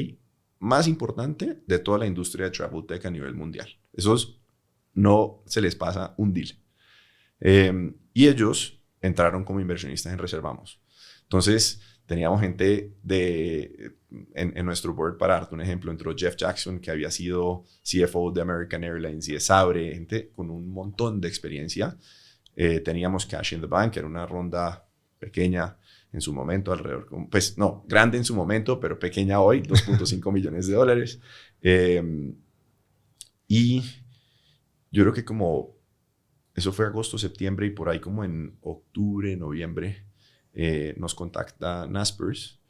S2: más importante de toda la industria de travel tech a nivel mundial. Esos no se les pasa un deal. Y ellos entraron como inversionistas en Reservamos. Entonces, teníamos gente en nuestro board, para darte un ejemplo, entró Jeff Jackson, que había sido CFO de American Airlines y de Sabre, gente con un montón de experiencia. Teníamos Cash in the Bank, que era una ronda pequeña en su momento, alrededor, pues no, grande en su momento, pero pequeña hoy, $2.5 millones. Y yo creo que como eso fue agosto, septiembre y por ahí como en octubre, noviembre, nos contacta Naspers.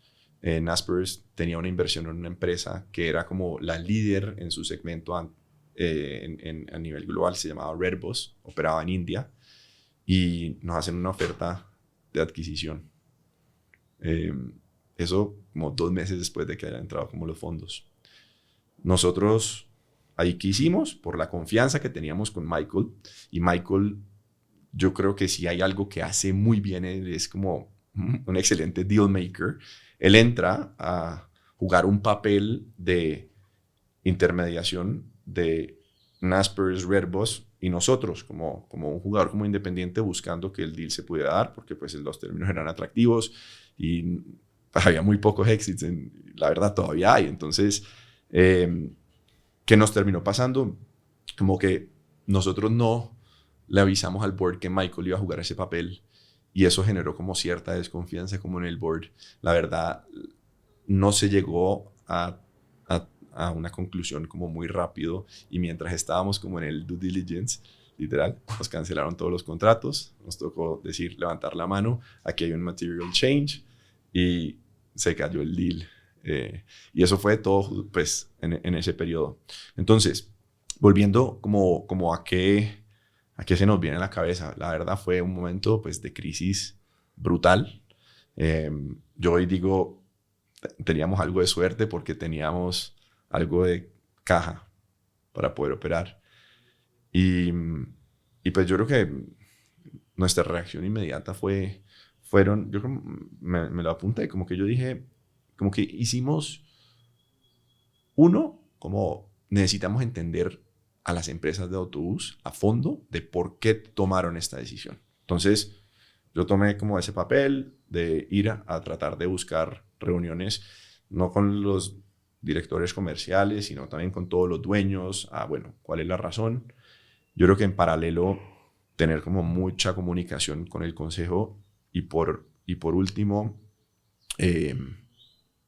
S2: Naspers tenía una inversión en una empresa que era como la líder en su segmento a nivel global, se llamaba Redbus, operaba en India y nos hacen una oferta de adquisición. Eso como 2 meses después de que hayan entrado como los fondos. Nosotros ahí que hicimos, por la confianza que teníamos con Michael, y Michael, yo creo que si hay algo que hace muy bien, él es como un excelente deal maker. Él entra a jugar un papel de intermediación de Naspers, Redbus y nosotros como un jugador como independiente buscando que el deal se pudiera dar porque pues los términos eran atractivos y había muy pocos exits, la verdad todavía hay. Entonces, ¿qué nos terminó pasando? Como que nosotros no le avisamos al board que Michael iba a jugar ese papel y eso generó como cierta desconfianza como en el board. La verdad, no se llegó a una conclusión como muy rápido y mientras estábamos como en el due diligence, literal, nos cancelaron todos los contratos, nos tocó decir, levantar la mano, aquí hay un material change y se cayó el deal. Y eso fue todo pues en ese periodo. Entonces, volviendo como a qué se nos viene a la cabeza, la verdad fue un momento pues de crisis brutal. Yo hoy digo, teníamos algo de suerte porque teníamos algo de caja para poder operar. Y pues yo creo que nuestra reacción inmediata fueron, yo creo, me lo apunté, como que yo dije, como que hicimos, uno, como necesitamos entender a las empresas de autobús a fondo de por qué tomaron esta decisión. Entonces, yo tomé como ese papel de ir a tratar de buscar reuniones, no con los directores comerciales, sino también con todos los dueños, bueno, ¿cuál es la razón? Yo creo que en paralelo tener como mucha comunicación con el consejo y por último,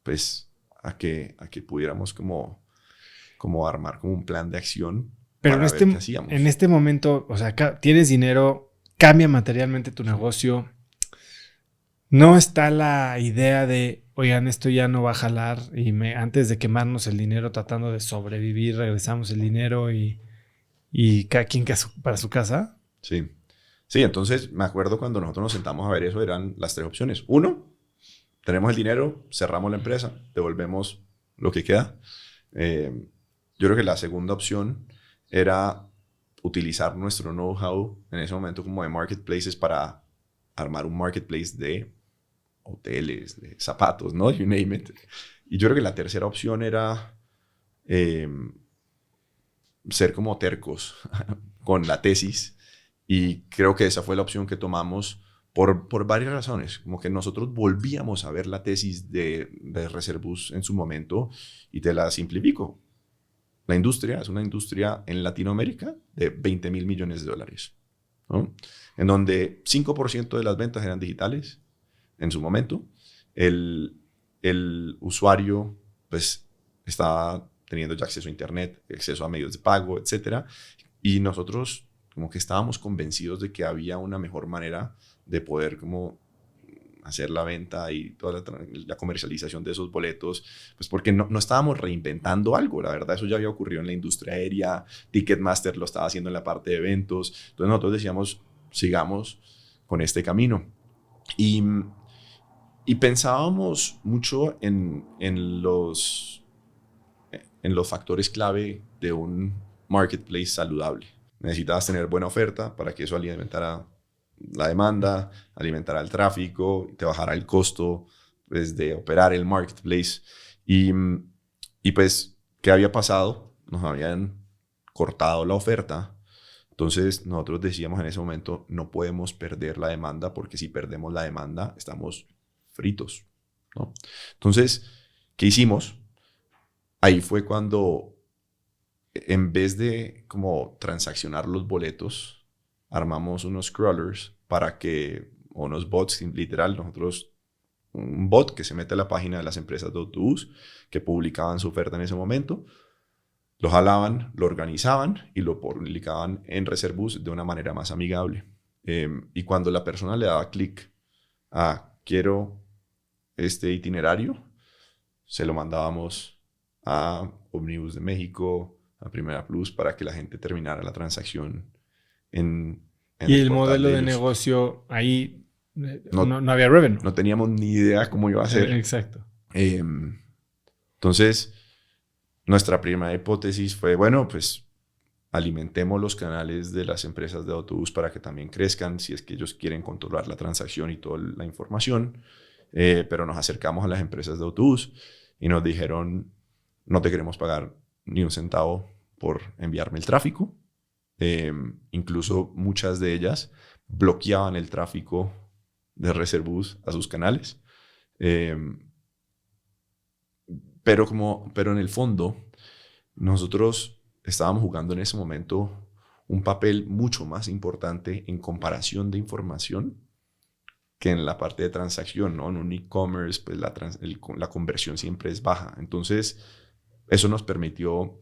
S2: pues a que pudiéramos como armar como un plan de acción.
S1: Pero ver qué hacíamos. En este momento, o sea, tienes dinero, cambia materialmente tu negocio. No está la idea de, oigan, esto ya no va a jalar y antes de quemarnos el dinero tratando de sobrevivir, regresamos el dinero y cada quien para su casa.
S2: Sí. Sí, entonces me acuerdo cuando nosotros nos sentamos a ver eso, eran las 3 opciones. 1, tenemos el dinero, cerramos la empresa, devolvemos lo que queda. Yo creo que la segunda opción era utilizar nuestro know-how en ese momento como de marketplaces para armar un marketplace de hoteles, de zapatos, ¿no? You name it. Y yo creo que la tercera opción era ser como tercos con la tesis. Y creo que esa fue la opción que tomamos por varias razones. Como que nosotros volvíamos a ver la tesis de Reservus en su momento y te la simplifico. La industria es una industria en Latinoamérica de 20,000 millones de dólares, ¿no? En donde 5% de las ventas eran digitales en su momento. El usuario pues estaba teniendo ya acceso a internet, acceso a medios de pago, etc. Y nosotros como que estábamos convencidos de que había una mejor manera de poder como hacer la venta y toda la comercialización de esos boletos, pues porque no estábamos reinventando algo, la verdad eso ya había ocurrido en la industria aérea, Ticketmaster lo estaba haciendo en la parte de eventos, entonces nosotros decíamos, sigamos con este camino. Y pensábamos mucho en los factores clave de un marketplace saludable. Necesitabas tener buena oferta para que eso alimentara la demanda, alimentara el tráfico, te bajara el costo pues, de operar el marketplace. Y pues, ¿qué había pasado? Nos habían cortado la oferta. Entonces, nosotros decíamos en ese momento, no podemos perder la demanda porque si perdemos la demanda, estamos fritos, ¿no? Entonces, ¿qué hicimos? Ahí fue cuando, en vez de como transaccionar los boletos, armamos unos crawlers o unos bots, literal, un bot que se mete a la página de las empresas de autobús que publicaban su oferta en ese momento, lo jalaban, lo organizaban y lo publicaban en Reservus de una manera más amigable. Y cuando la persona le daba clic a quiero este itinerario, se lo mandábamos a Omnibus de México, a Primera Plus, para que la gente terminara la transacción en
S1: y el modelo de negocio ahí no había revenue.
S2: No teníamos ni idea cómo iba a ser.
S1: Exacto.
S2: Entonces, nuestra primera hipótesis fue, bueno, pues alimentemos los canales de las empresas de autobús para que también crezcan, si es que ellos quieren controlar la transacción y toda la información. Pero nos acercamos a las empresas de autobús y nos dijeron, no te queremos pagar ni un centavo por enviarme el tráfico. Incluso muchas de ellas bloqueaban el tráfico de Reservus a sus canales. Pero en el fondo, nosotros estábamos jugando en ese momento un papel mucho más importante en comparación de información que en la parte de transacción, ¿no? En un e-commerce, pues la conversión siempre es baja. Entonces, eso nos permitió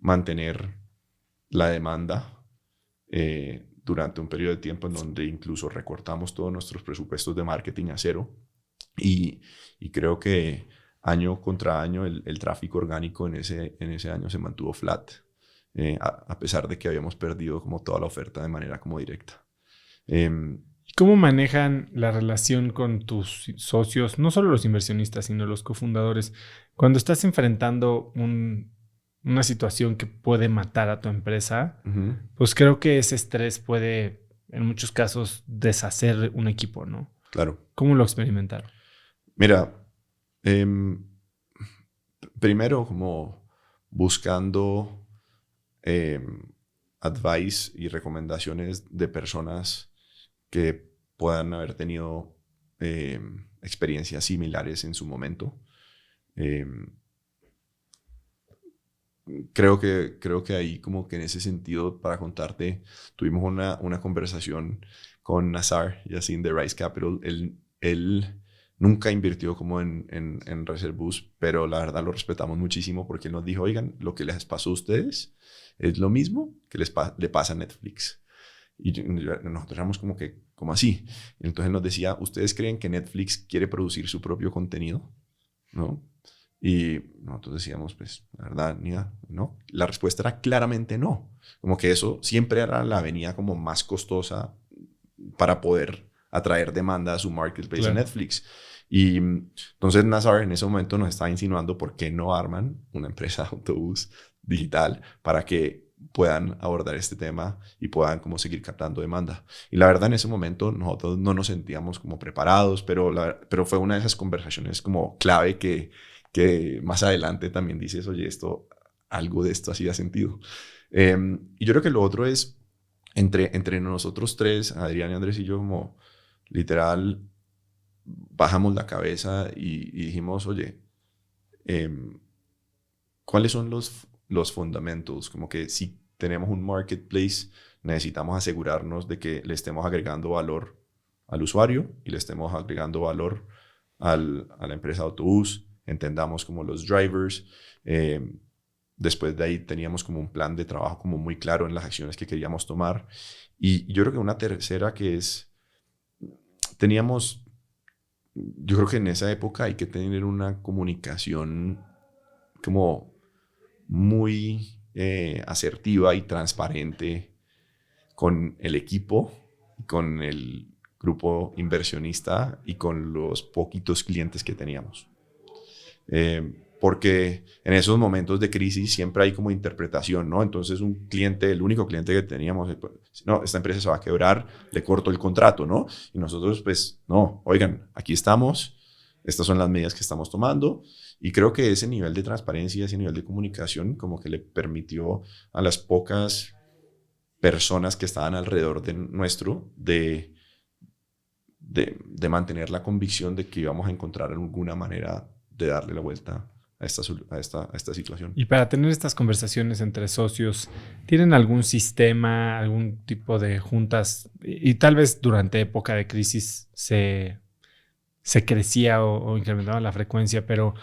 S2: mantener la demanda durante un periodo de tiempo en donde incluso recortamos todos nuestros presupuestos de marketing a cero. Y creo que año contra año el tráfico orgánico en ese año se mantuvo flat, a pesar de que habíamos perdido como toda la oferta de manera como directa.
S1: ¿Cómo manejan la relación con tus socios, no solo los inversionistas, sino los cofundadores, cuando estás enfrentando una situación que puede matar a tu empresa? Uh-huh. Pues creo que ese estrés puede, en muchos casos, deshacer un equipo, ¿no?
S2: Claro.
S1: ¿Cómo lo experimentaron?
S2: Mira, primero como buscando advice y recomendaciones de personas que puedan haber tenido experiencias similares en su momento. Creo que ahí como que en ese sentido, para contarte, tuvimos una conversación con Nazar Yassin de Rise Capital. Él nunca invirtió como en Reservus, pero la verdad lo respetamos muchísimo porque él nos dijo, oigan, lo que les pasó a ustedes es lo mismo que le pasa a Netflix. Y nosotros éramos como así. Y entonces él nos decía, ¿ustedes creen que Netflix quiere producir su propio contenido? ¿No? Y nosotros decíamos, pues, la verdad, no. La respuesta era claramente no. Como que eso siempre era la avenida como más costosa para poder atraer demanda a su marketplace, claro, a Netflix. Y entonces Nazar en ese momento nos estaba insinuando por qué no arman una empresa de autobús digital para que puedan abordar este tema y puedan como seguir captando demanda. Y la verdad en ese momento nosotros no nos sentíamos como preparados, pero fue una de esas conversaciones como clave que más adelante también dices, oye, algo de esto hacía sentido. Y yo creo que lo otro es, entre nosotros tres, Adrián y Andrés y yo, como literal, bajamos la cabeza y dijimos, oye, ¿cuáles son los fundamentals? Como que si tenemos un marketplace, necesitamos asegurarnos de que le estemos agregando valor al usuario y le estemos agregando valor a la empresa de autobús, entendamos como los drivers. Después de ahí teníamos como un plan de trabajo como muy claro en las acciones que queríamos tomar. Y yo creo que una tercera que es, yo creo que en esa época hay que tener una comunicación como muy asertiva y transparente con el equipo, con el grupo inversionista y con los poquitos clientes que teníamos. Porque en esos momentos de crisis siempre hay como interpretación, ¿no? Entonces el único cliente que teníamos, no, esta empresa se va a quebrar, le corto el contrato, ¿no? Y nosotros, pues, no, oigan, aquí estamos, estas son las medidas que estamos tomando. Y creo que ese nivel de transparencia, ese nivel de comunicación, como que le permitió a las pocas personas que estaban alrededor de nuestro de mantener la convicción de que íbamos a encontrar alguna manera de darle la vuelta a esta situación.
S1: Y para tener estas conversaciones entre socios, ¿tienen algún sistema, algún tipo de juntas? Y tal vez durante época de crisis se crecía o incrementaba la frecuencia, pero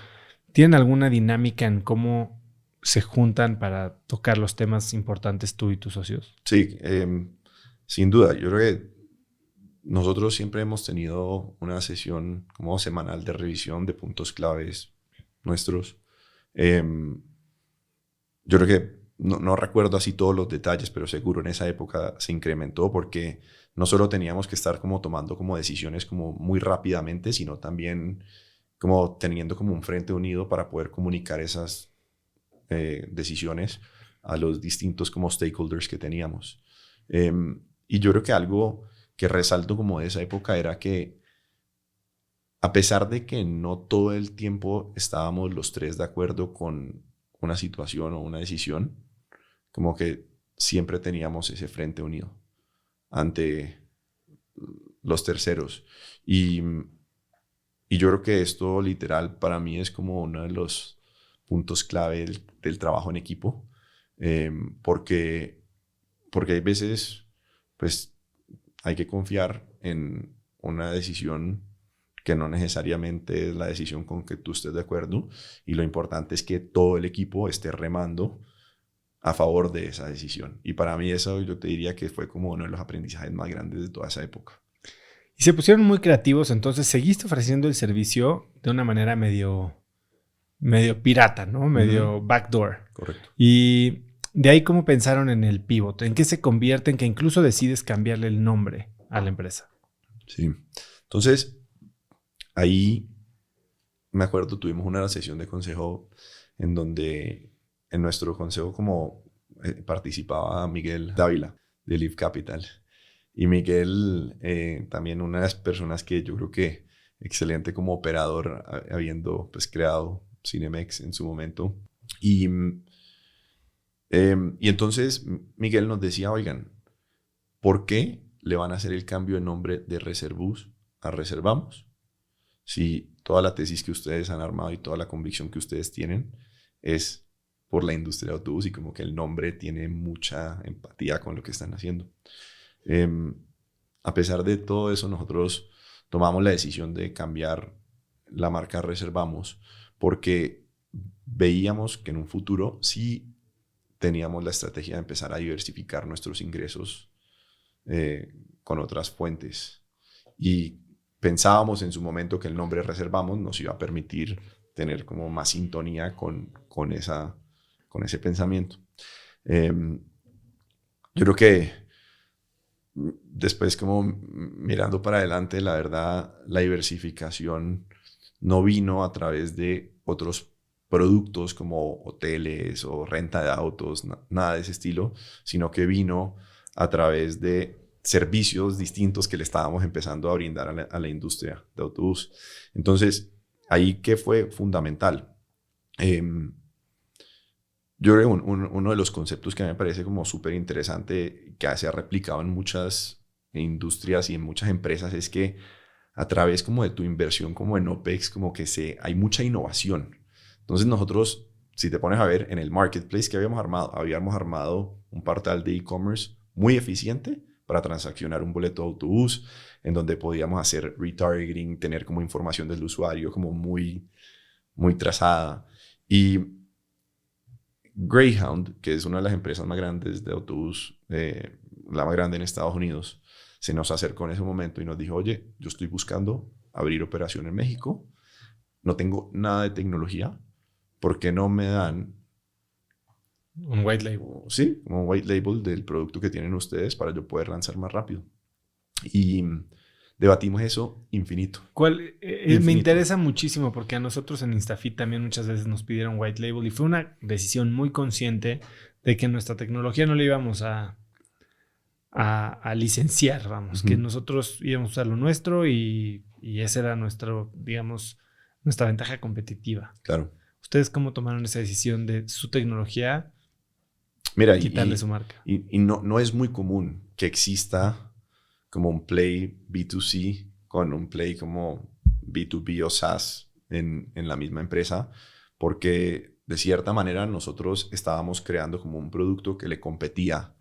S1: ¿tienen alguna dinámica en cómo se juntan para tocar los temas importantes tú y tus socios?
S2: Sí, sin duda. Yo creo que nosotros siempre hemos tenido una sesión como semanal de revisión de puntos claves nuestros. Yo creo que no recuerdo así todos los detalles, pero seguro en esa época se incrementó porque no solo teníamos que estar como tomando como decisiones como muy rápidamente, sino también como teniendo como un frente unido para poder comunicar esas decisiones a los distintos como stakeholders que teníamos. Y yo creo que algo que resalto como de esa época era que a pesar de que no todo el tiempo estábamos los tres de acuerdo con una situación o una decisión, como que siempre teníamos ese frente unido ante los terceros. Y yo creo que esto literal para mí es como uno de los puntos clave del trabajo en equipo, porque hay veces pues hay que confiar en una decisión que no necesariamente es la decisión con que tú estés de acuerdo, y lo importante es que todo el equipo esté remando a favor de esa decisión. Y para mí eso yo te diría que fue como uno de los aprendizajes más grandes de toda esa época.
S1: Y se pusieron muy creativos, entonces seguiste ofreciendo el servicio de una manera medio pirata, ¿no? Medio backdoor.
S2: Correcto.
S1: Y de ahí, ¿cómo pensaron en el pivot? ¿En qué se convierte? En que incluso decides cambiarle el nombre a la empresa.
S2: Sí. Entonces, ahí me acuerdo, tuvimos una sesión de consejo en donde en nuestro consejo como participaba Miguel Dávila de Live Capital. Y Miguel, también una de las personas que yo creo que excelente como operador, habiendo pues creado Cinemex en su momento. Y entonces Miguel nos decía, oigan, ¿por qué le van a hacer el cambio de nombre de Reservus a Reservamos? Si toda la tesis que ustedes han armado y toda la convicción que ustedes tienen es por la industria de autobús y como que el nombre tiene mucha empatía con lo que están haciendo. A pesar de todo eso, nosotros tomamos la decisión de cambiar la marca Reservamos porque veíamos que en un futuro sí teníamos la estrategia de empezar a diversificar nuestros ingresos con otras fuentes. Y pensábamos en su momento que el nombre Reservamos nos iba a permitir tener como más sintonía con ese pensamiento. Yo creo que después, como mirando para adelante, la verdad, la diversificación no vino a través de otros productos como hoteles o renta de autos, nada de ese estilo, sino que vino a través de servicios distintos que le estábamos empezando a brindar a la industria de autobús. Entonces, ahí que fue fundamental. Yo creo que uno de los conceptos que a mí me parece como súper interesante, que se ha replicado en muchas industrias y en muchas empresas, es que a través como de tu inversión como en OPEX, como que hay mucha innovación. Entonces nosotros, si te pones a ver en el marketplace que habíamos armado un portal de e-commerce muy eficiente para transaccionar un boleto de autobús, en donde podíamos hacer retargeting, tener como información del usuario como muy, muy trazada. Y Greyhound, que es una de las empresas más grandes de autobús, la más grande en Estados Unidos, se nos acercó en ese momento y nos dijo, oye, yo estoy buscando abrir operación en México, no tengo nada de tecnología, ¿por qué no me dan
S1: un white label?
S2: Sí, un white label del producto que tienen ustedes para yo poder lanzar más rápido. Y debatimos eso infinito.
S1: Me interesa muchísimo porque a nosotros en Instafit también muchas veces nos pidieron white label y fue una decisión muy consciente de que nuestra tecnología no la íbamos a licenciar, vamos, que nosotros íbamos a usar lo nuestro y esa era nuestra ventaja competitiva.
S2: Claro.
S1: ¿Ustedes cómo tomaron esa decisión de su tecnología?
S2: Mira,
S1: quitarle su marca.
S2: Y no es muy común que exista como un play B2C con un play como B2B o SaaS en la misma empresa, porque de cierta manera nosotros estábamos creando como un producto que le competía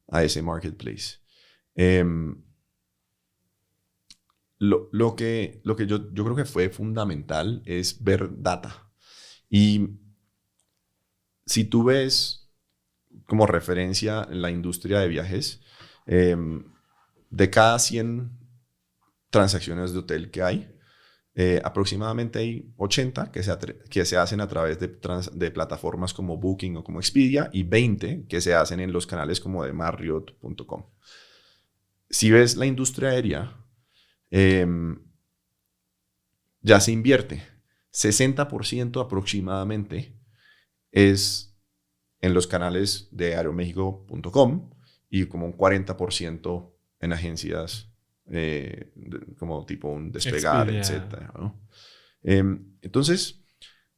S2: a ese marketplace. Lo que yo creo que fue fundamental es ver data. Y si tú ves como referencia en la industria de viajes, de cada 100 transacciones de hotel que hay, aproximadamente hay 80 que se hacen a través de plataformas como Booking o como Expedia y 20 que se hacen en los canales como de Marriott.com. Si ves la industria aérea, ya se invierte. 60% aproximadamente es en los canales de aeromexico.com y como un 40% en agencias como tipo un Despegar, etc. ¿no? Entonces,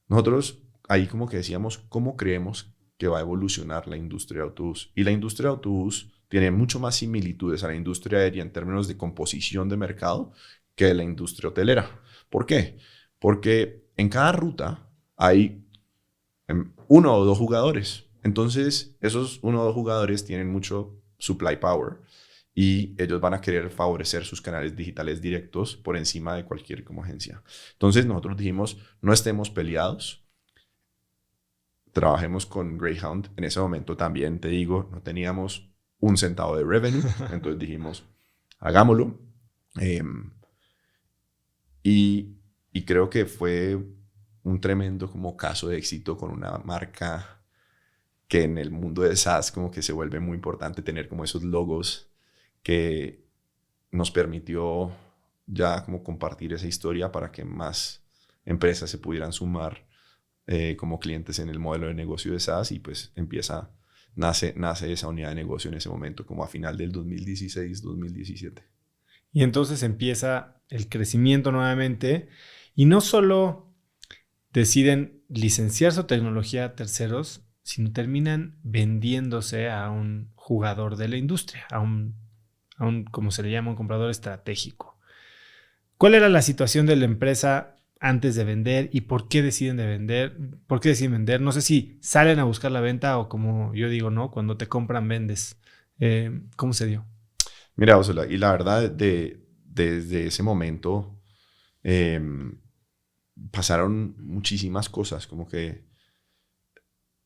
S2: nosotros ahí como que decíamos, ¿cómo creemos que va a evolucionar la industria de autobús? Y la industria de autobús tiene mucho más similitudes a la industria aérea en términos de composición de mercado que la industria hotelera. ¿Por qué? Porque en cada ruta hay 1 o 2 jugadores. Entonces, esos 1 o 2 jugadores tienen mucho supply power y ellos van a querer favorecer sus canales digitales directos por encima de cualquier como agencia. Entonces, nosotros dijimos, no estemos peleados, trabajemos con Greyhound. En ese momento también, te digo, no teníamos un centavo de revenue, entonces dijimos, hagámoslo. Y creo que fue un tremendo como caso de éxito con una marca que en el mundo de SaaS como que se vuelve muy importante tener como esos logos que nos permitió ya como compartir esa historia para que más empresas se pudieran sumar como clientes en el modelo de negocio de SaaS y pues nace esa unidad de negocio en ese momento como a final del 2016-2017.
S1: Y entonces empieza el crecimiento nuevamente y no solo deciden licenciar su tecnología a terceros, sino terminan vendiéndose a un jugador de la industria, a un como se le llama, un comprador estratégico. ¿Cuál era la situación de la empresa antes de vender y por qué deciden vender? No sé si salen a buscar la venta o como yo digo, ¿no? Cuando te compran, vendes. ¿Cómo se dio?
S2: Mira, Úrsula, y la verdad, desde ese momento pasaron muchísimas cosas, como que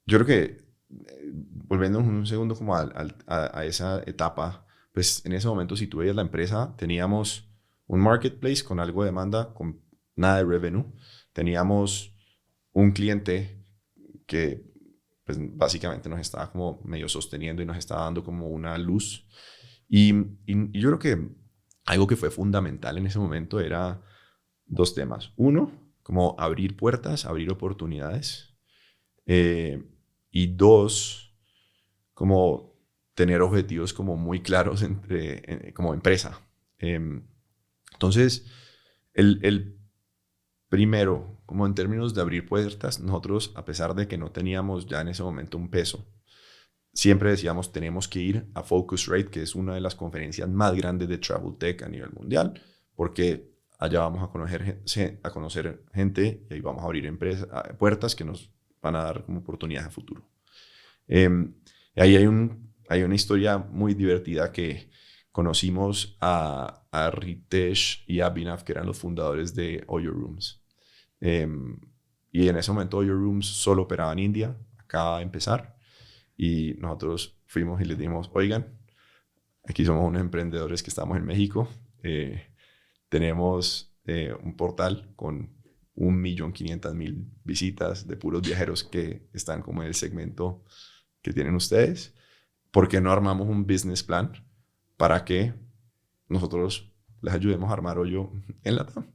S2: yo creo que volviendo un segundo como a esa etapa, pues en ese momento si tú veías la empresa, teníamos un marketplace con algo de demanda, con nada de revenue, teníamos un cliente que pues básicamente nos estaba como medio sosteniendo y nos estaba dando como una luz. Y yo creo que algo que fue fundamental en ese momento era 2 temas. Uno, como abrir puertas, abrir oportunidades. Y dos, como tener objetivos como muy claros como empresa. Entonces, el primero, como en términos de abrir puertas, nosotros, a pesar de que no teníamos ya en ese momento un peso, siempre decíamos, tenemos que ir a Focusrite, que es una de las conferencias más grandes de Travel Tech a nivel mundial, porque allá vamos a conocer gente y ahí vamos a abrir puertas que nos van a dar como oportunidades de futuro. Ahí hay una historia muy divertida que conocimos a Ritesh y Abhinav, que eran los fundadores de Oyo Rooms. Y en ese momento Oyo Rooms solo operaba en India, acaba de empezar. Y nosotros fuimos y les dijimos, oigan, aquí somos unos emprendedores que estamos en México. Tenemos un portal con 1.500.000 visitas de puros viajeros que están como en el segmento que tienen ustedes. ¿Por qué no armamos un business plan para que nosotros les ayudemos a armar Oyo en LATAM?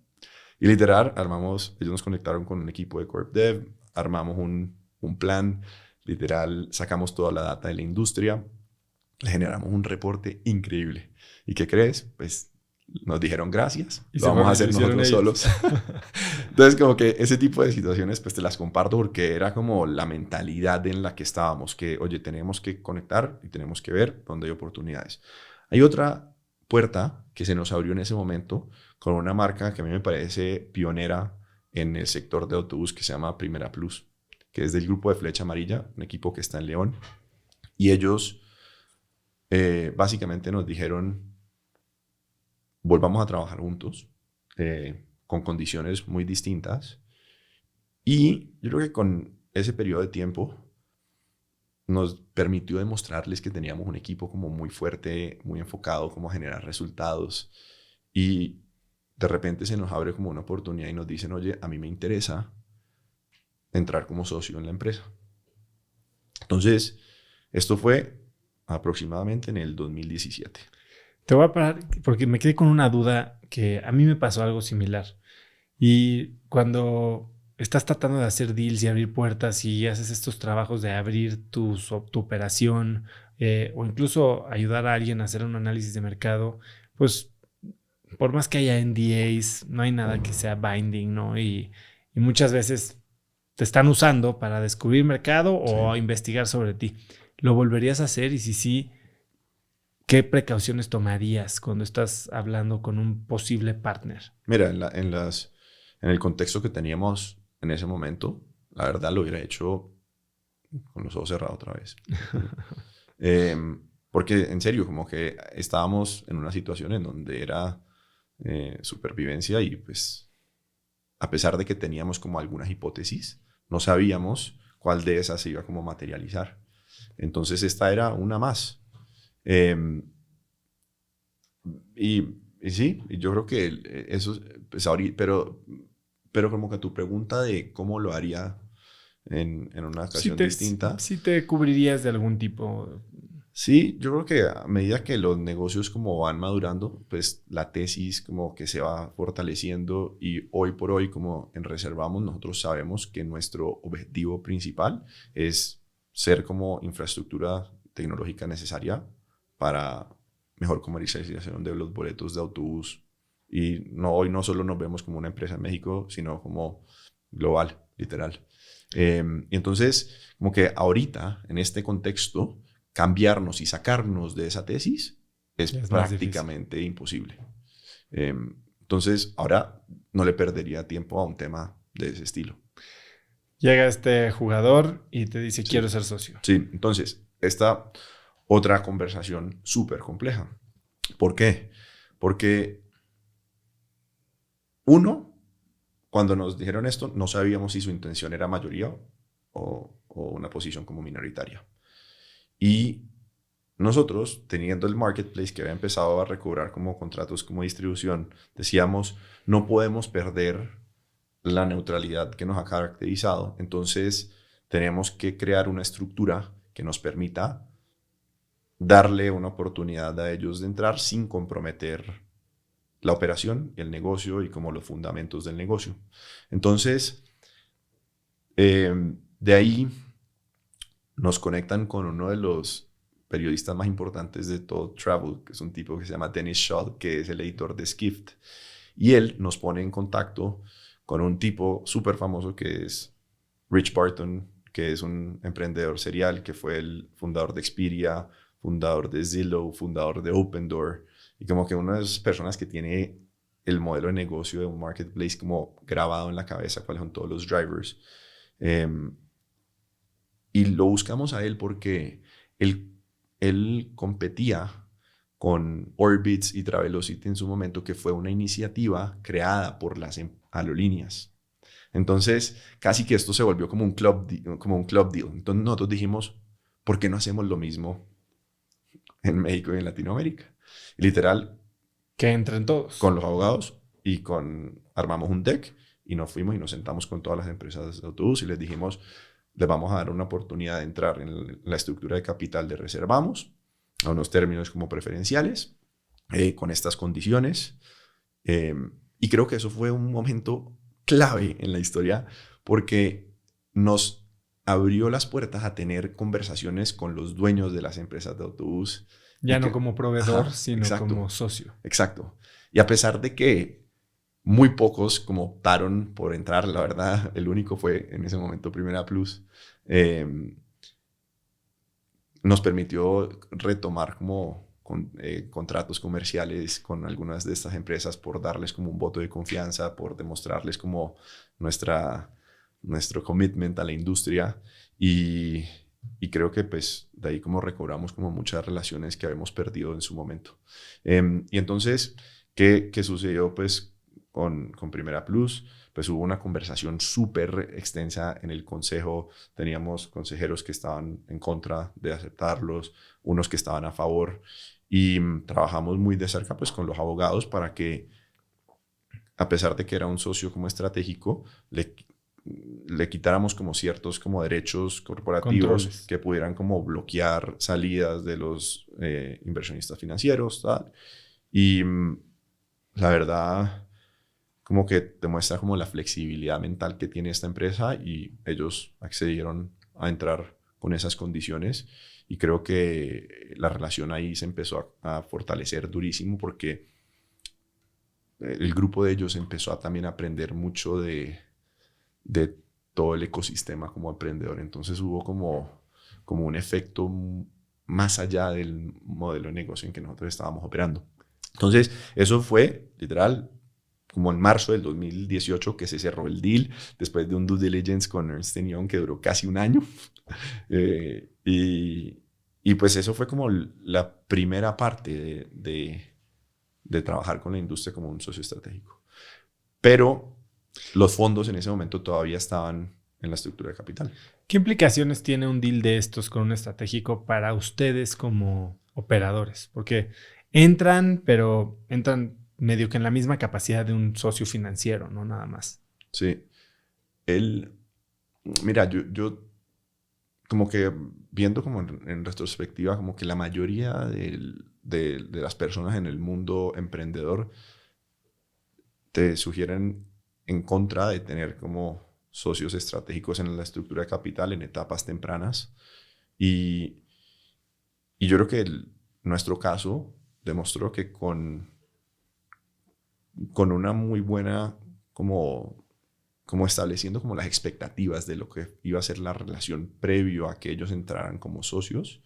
S2: Y literal, ellos nos conectaron con un equipo de Corp Dev, armamos un plan, literal, sacamos toda la data de la industria, le generamos un reporte increíble. ¿Y qué crees? Pues nos dijeron gracias, lo vamos a hacer nosotros solos. Entonces, como que ese tipo de situaciones, pues te las comparto porque era como la mentalidad en la que estábamos, que, oye, tenemos que conectar y tenemos que ver dónde hay oportunidades. Hay otra puerta que se nos abrió en ese momento con una marca que a mí me parece pionera en el sector de autobús que se llama Primera Plus, que es del grupo de Flecha Amarilla, un equipo que está en León. Y ellos básicamente nos dijeron, volvamos a trabajar juntos, con condiciones muy distintas. Y yo creo que con ese periodo de tiempo nos permitió demostrarles que teníamos un equipo como muy fuerte, muy enfocado, como a generar resultados. Y de repente se nos abre como una oportunidad y nos dicen, oye, a mí me interesa entrar como socio en la empresa. Entonces, esto fue aproximadamente en el 2017.
S1: Te voy a parar porque me quedé con una duda que a mí me pasó algo similar. Y cuando estás tratando de hacer deals y abrir puertas y haces estos trabajos de abrir tu operación o incluso ayudar a alguien a hacer un análisis de mercado, pues por más que haya NDAs, no hay nada que sea binding, ¿no? Y muchas veces te están usando para descubrir mercado o investigar sobre ti. ¿Lo volverías a hacer? Y si sí, ¿qué precauciones tomarías cuando estás hablando con un posible partner?
S2: Mira, en el contexto que teníamos en ese momento, la verdad lo hubiera hecho con los ojos cerrados otra vez. Porque en serio, como que estábamos en una situación en donde era supervivencia y pues a pesar de que teníamos como algunas hipótesis, no sabíamos cuál de esas se iba como materializar. Entonces esta era una más. Y sí, yo creo que eso, pues ahorita, pero como que tu pregunta de cómo lo haría en una ocasión distinta.
S1: Sí te cubrirías de algún tipo.
S2: Sí, yo creo que a medida que los negocios como van madurando, pues la tesis como que se va fortaleciendo y hoy por hoy como en Reservamos nosotros sabemos que nuestro objetivo principal es ser como infraestructura tecnológica necesaria para mejor comercialización de los boletos de autobús. Y hoy no solo nos vemos como una empresa en México, sino como global, literal. Y entonces, como que ahorita, en este contexto, cambiarnos y sacarnos de esa tesis es prácticamente imposible. Entonces, ahora no le perdería tiempo a un tema de ese estilo.
S1: Llega este jugador y te dice, quiero ser socio.
S2: Sí, entonces, esta otra conversación súper compleja. ¿Por qué? Porque uno, cuando nos dijeron esto, no sabíamos si su intención era mayoría o una posición como minoritaria. Y nosotros, teniendo el marketplace que había empezado a recobrar como contratos como distribución, decíamos, no podemos perder la neutralidad que nos ha caracterizado. Entonces, tenemos que crear una estructura que nos permita darle una oportunidad a ellos de entrar sin comprometer la operación, el negocio y como los fundamentos del negocio. Entonces, de ahí nos conectan con uno de los periodistas más importantes de todo travel, que es un tipo que se llama Dennis Shaw, que es el editor de Skift. Y él nos pone en contacto con un tipo súper famoso que es Rich Barton, que es un emprendedor serial, que fue el fundador de Expedia, fundador de Zillow, fundador de Opendoor, y como que una de esas personas que tiene el modelo de negocio de un marketplace como grabado en la cabeza, cuáles son todos los drivers. Y lo buscamos a él porque él competía con Orbitz y Travelocity en su momento, que fue una iniciativa creada por las aerolíneas. Entonces, casi que esto se volvió como un club deal. Entonces, nosotros dijimos, ¿por qué no hacemos lo mismo en México y en Latinoamérica? Y literal,
S1: que entren todos.
S2: con los abogados armamos un deck y nos fuimos y nos sentamos con todas las empresas de autobús y les dijimos, les vamos a dar una oportunidad de entrar en la estructura de capital de Reservamos a unos términos como preferenciales, con estas condiciones. Y creo que eso fue un momento clave en la historia porque nos abrió las puertas a tener conversaciones con los dueños de las empresas de autobús.
S1: Ya no como proveedor, sino como socio.
S2: Exacto. Y a pesar de que muy pocos como optaron por entrar, la verdad, el único fue en ese momento Primera Plus, nos permitió retomar como contratos comerciales con algunas de estas empresas por darles como un voto de confianza, por demostrarles como nuestro commitment a la industria y creo que pues de ahí como recobramos como muchas relaciones que habíamos perdido en su momento. Y entonces, ¿qué sucedió pues con Primera Plus? Pues hubo una conversación súper extensa en el consejo. Teníamos consejeros que estaban en contra de aceptarlos, unos que estaban a favor y trabajamos muy de cerca pues con los abogados para que, a pesar de que era un socio como estratégico, le quitáramos como ciertos como derechos corporativos, controles, que pudieran como bloquear salidas de los inversionistas financieros, tal. Y la verdad, como que demuestra como la flexibilidad mental que tiene esta empresa y ellos accedieron a entrar con esas condiciones y creo que la relación ahí se empezó a fortalecer durísimo porque el grupo de ellos empezó a también aprender mucho de todo el ecosistema como emprendedor. Entonces hubo como un efecto más allá del modelo de negocio en que nosotros estábamos operando. Entonces eso fue literal como en marzo del 2018 que se cerró el deal después de un due diligence con Ernst & Young que duró casi un año. Y pues eso fue como la primera parte de trabajar con la industria como un socio estratégico. Pero los fondos en ese momento todavía estaban en la estructura de capital.
S1: ¿Qué implicaciones tiene un deal de estos con un estratégico para ustedes como operadores? Porque pero entran medio que en la misma capacidad de un socio financiero, no nada más.
S2: Sí. Mira, yo como que viendo como en retrospectiva, como que la mayoría de las personas en el mundo emprendedor te sugieren en contra de tener como socios estratégicos en la estructura de capital en etapas tempranas. Y yo creo que nuestro caso demostró que con una muy buena como estableciendo como las expectativas de lo que iba a ser la relación previo a que ellos entraran como socios,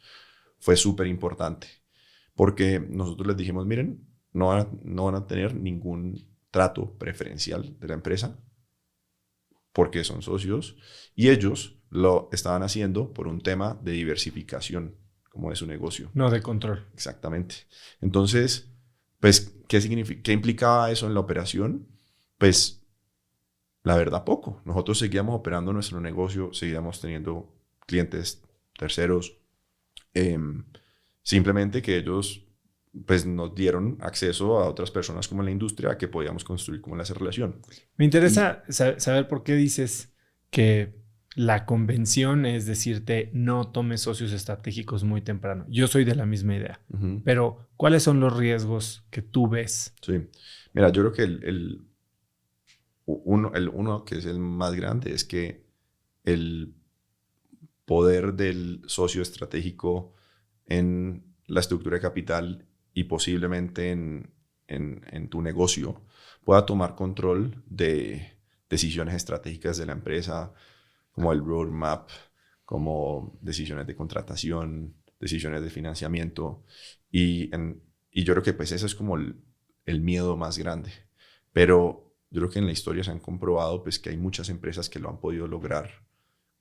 S2: fue súper importante. Porque nosotros les dijimos, miren, no van a tener ningún trato preferencial de la empresa porque son socios y ellos lo estaban haciendo por un tema de diversificación como de su negocio.
S1: No de control.
S2: Exactamente. Entonces, pues, ¿qué implicaba eso en la operación? Pues, la verdad, poco. Nosotros seguíamos operando nuestro negocio, seguíamos teniendo clientes terceros. Simplemente que ellos pues nos dieron acceso a otras personas como en la industria que podíamos construir como esa relación.
S1: Me interesa saber por qué dices que la convención es decirte no tomes socios estratégicos muy temprano. Yo soy de la misma idea.
S2: Ujú.
S1: Pero, ¿cuáles son los riesgos que tú ves?
S2: Sí. Mira, yo creo que uno que es el más grande es que el poder del socio estratégico en la estructura de capital y posiblemente en tu negocio pueda tomar control de decisiones estratégicas de la empresa, como el roadmap, como decisiones de contratación, decisiones de financiamiento. Y yo creo que pues ese es como el miedo más grande. Pero yo creo que en la historia se han comprobado pues, que hay muchas empresas que lo han podido lograr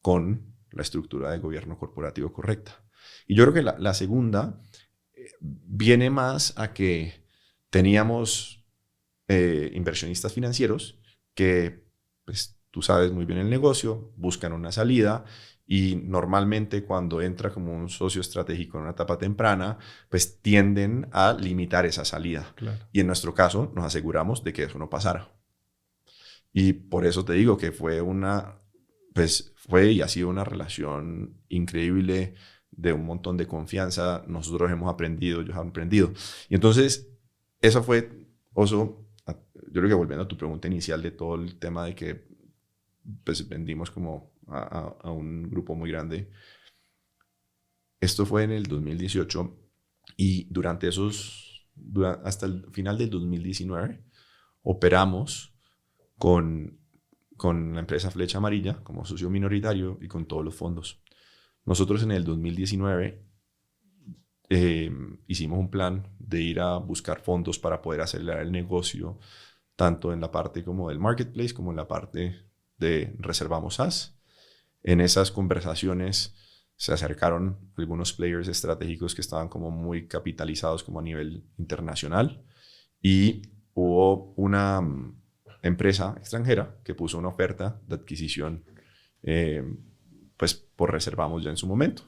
S2: con la estructura de gobierno corporativo correcta. Y yo creo que la segunda viene más a que teníamos inversionistas financieros que, pues tú sabes muy bien el negocio, buscan una salida y normalmente cuando entra como un socio estratégico en una etapa temprana, pues tienden a limitar esa salida.
S1: Claro.
S2: Y en nuestro caso nos aseguramos de que eso no pasara. Y por eso te digo que fue y ha sido una relación increíble de un montón de confianza. Nosotros hemos aprendido, ellos han aprendido. Y entonces, eso fue, Oso, yo creo que volviendo a tu pregunta inicial de todo el tema de que pues, vendimos como a un grupo muy grande. Esto fue en el 2018 y hasta el final del 2019 operamos con la empresa Flecha Amarilla como socio minoritario y con todos los fondos. Nosotros en el 2019 hicimos un plan de ir a buscar fondos para poder acelerar el negocio, tanto en la parte como del marketplace como en la parte de Reservamos SaaS. En esas conversaciones se acercaron algunos players estratégicos que estaban como muy capitalizados como a nivel internacional y hubo una empresa extranjera que puso una oferta de adquisición pues por Reservamos ya en su momento.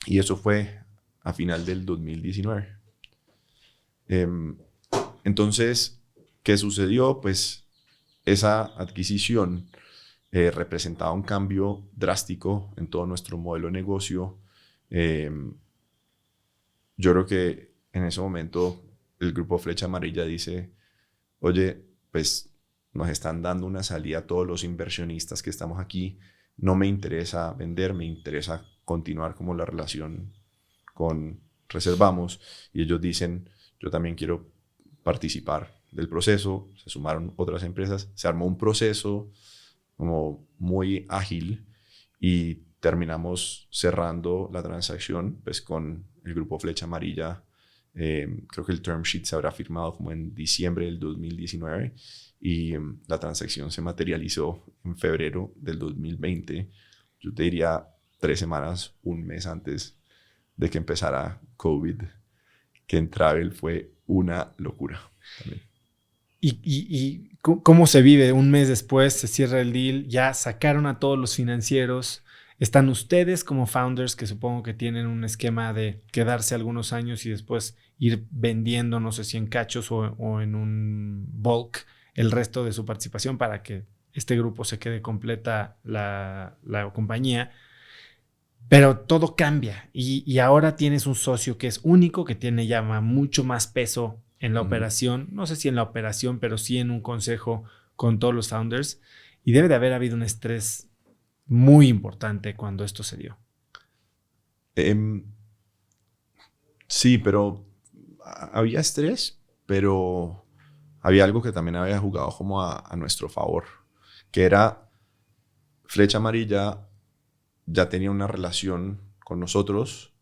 S2: Y eso fue a final del 2019. Entonces, ¿qué sucedió? Pues esa adquisición representaba un cambio drástico en todo nuestro modelo de negocio. Yo creo que en ese momento el grupo Flecha Amarilla dice, oye, pues nos están dando una salida a todos los inversionistas que estamos aquí. No me interesa vender, me interesa continuar como la relación con Reservamos. Y ellos dicen, yo también quiero participar del proceso. Se sumaron otras empresas, se armó un proceso como muy ágil y terminamos cerrando la transacción pues con el grupo Flecha Amarilla. Creo que el term sheet se habrá firmado como en diciembre del 2019 y la transacción se materializó en febrero del 2020. Yo te diría 3 semanas, un mes antes de que empezara COVID, que en Travel fue una locura también.
S1: ¿Y cómo se vive? Un mes después se cierra el deal, ya sacaron a todos los financieros. Están ustedes como founders, que supongo que tienen un esquema de quedarse algunos años y después ir vendiendo, no sé si en cachos o en un bulk, el resto de su participación para que este grupo se quede completa la compañía. Pero todo cambia y ahora tienes un socio que es único, que tiene ya mucho más peso en la operación. No sé si en la operación, pero sí en un consejo con todos los founders. Y debe de haber habido un estrés muy importante cuando esto se dio.
S2: Sí, pero había estrés, pero había algo que también había jugado como a nuestro favor, que era Flecha Amarilla ya tenía una relación con nosotros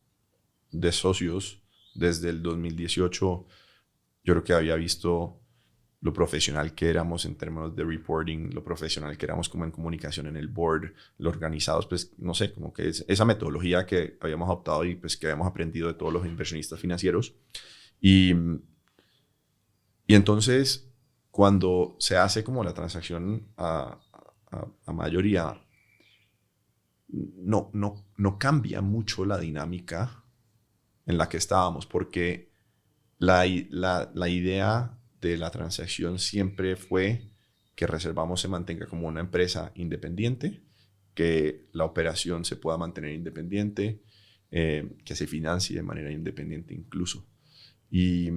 S2: de socios desde el 2018. Yo creo que había visto lo profesional que éramos en términos de reporting, lo profesional que éramos como en comunicación en el board, lo organizados, pues no sé, como que es esa metodología que habíamos adoptado y pues que habíamos aprendido de todos los inversionistas financieros. Y entonces, cuando se hace como la transacción a mayoría, no cambia mucho la dinámica en la que estábamos, porque la idea de la transacción siempre fue que Reservamos se mantenga como una empresa independiente, que la operación se pueda mantener independiente, que se financie de manera independiente incluso. Y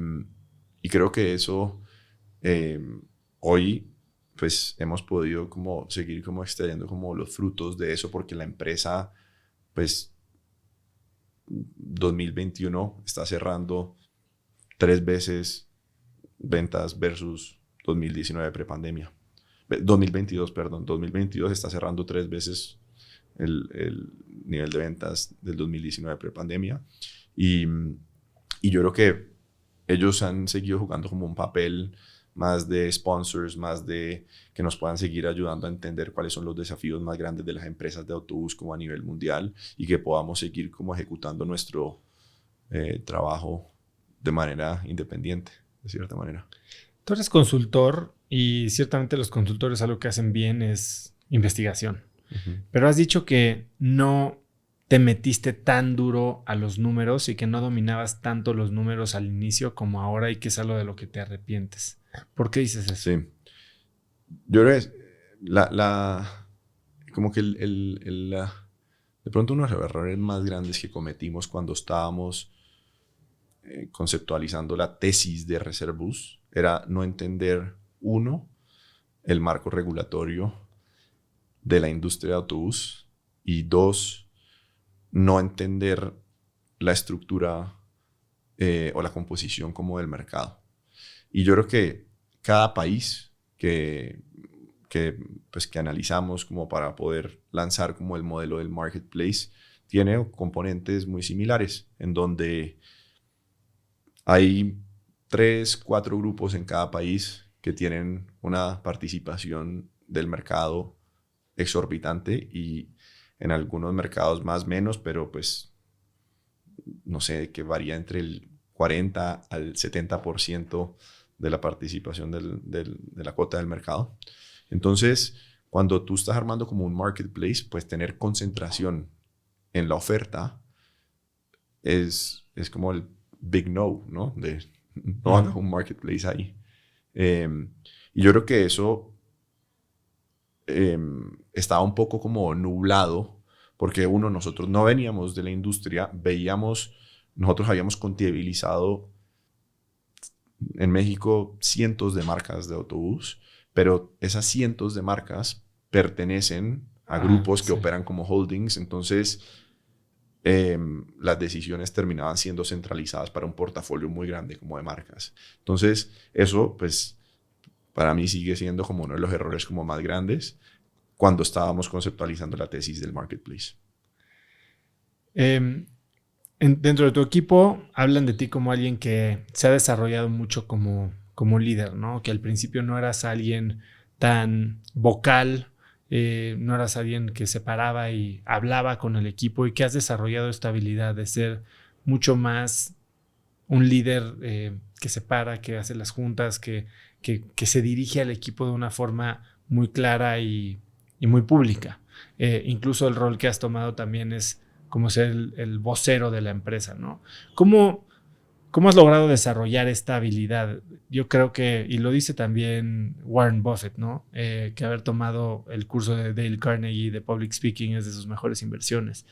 S2: creo que eso hoy pues hemos podido como seguir como extrayendo como los frutos de eso, porque la empresa pues 2021 está cerrando 3 veces ventas versus 2019 prepandemia. 2022, perdón. 2022 está cerrando 3 veces el nivel de ventas del 2019 prepandemia. Y yo creo que ellos han seguido jugando como un papel más de sponsors, más de que nos puedan seguir ayudando a entender cuáles son los desafíos más grandes de las empresas de autobús como a nivel mundial, y que podamos seguir como ejecutando nuestro trabajo de manera independiente, de cierta manera.
S1: Tú eres consultor y ciertamente los consultores algo que hacen bien es investigación. Uh-huh. Pero has dicho que no te metiste tan duro a los números y que no dominabas tanto los números al igual como ahora, y que es algo de lo que te arrepientes. ¿Por qué dices eso?
S2: Sí. Yo creo que como que de pronto uno de los errores más grandes que cometimos cuando estábamos conceptualizando la tesis de Reservus era no entender, uno, el marco regulatorio de la industria de autobús, y dos, no entender la estructura o la composición como del mercado. Y yo creo que cada país que analizamos como para poder lanzar como el modelo del marketplace tiene componentes muy similares, en donde hay 3, 4 grupos en cada país que tienen una participación del mercado exorbitante, y en algunos mercados más menos, pero pues no sé, que varía entre el 40 al 70% de la participación de la cuota del mercado. Entonces, cuando tú estás armando como un marketplace, pues tener concentración en la oferta es como el big no, ¿no? No hagas un marketplace ahí. Y yo creo que eso estaba un poco como nublado, porque nosotros no veníamos de la industria, nosotros habíamos contabilizado en México cientos de marcas de autobús, pero esas cientos de marcas pertenecen a grupos que operan como holdings. Entonces las decisiones terminaban siendo centralizadas para un portafolio muy grande como de marcas. Entonces eso pues para mí sigue siendo como uno de los errores como más grandes cuando estábamos conceptualizando la tesis del marketplace.
S1: Dentro de tu equipo hablan de ti como alguien que se ha desarrollado mucho como líder, ¿no? Que al principio no eras alguien tan vocal, no eras alguien que se paraba y hablaba con el equipo, y que has desarrollado esta habilidad de ser mucho más un líder que se para, que hace las juntas, que se dirige al equipo de una forma muy clara y muy pública. Incluso el rol que has tomado también es como ser el vocero de la empresa, ¿no? ¿Cómo has logrado desarrollar esta habilidad? Yo creo que, y lo dice también Warren Buffett, ¿no? Que haber tomado el curso de Dale Carnegie de Public Speaking es de sus mejores inversiones.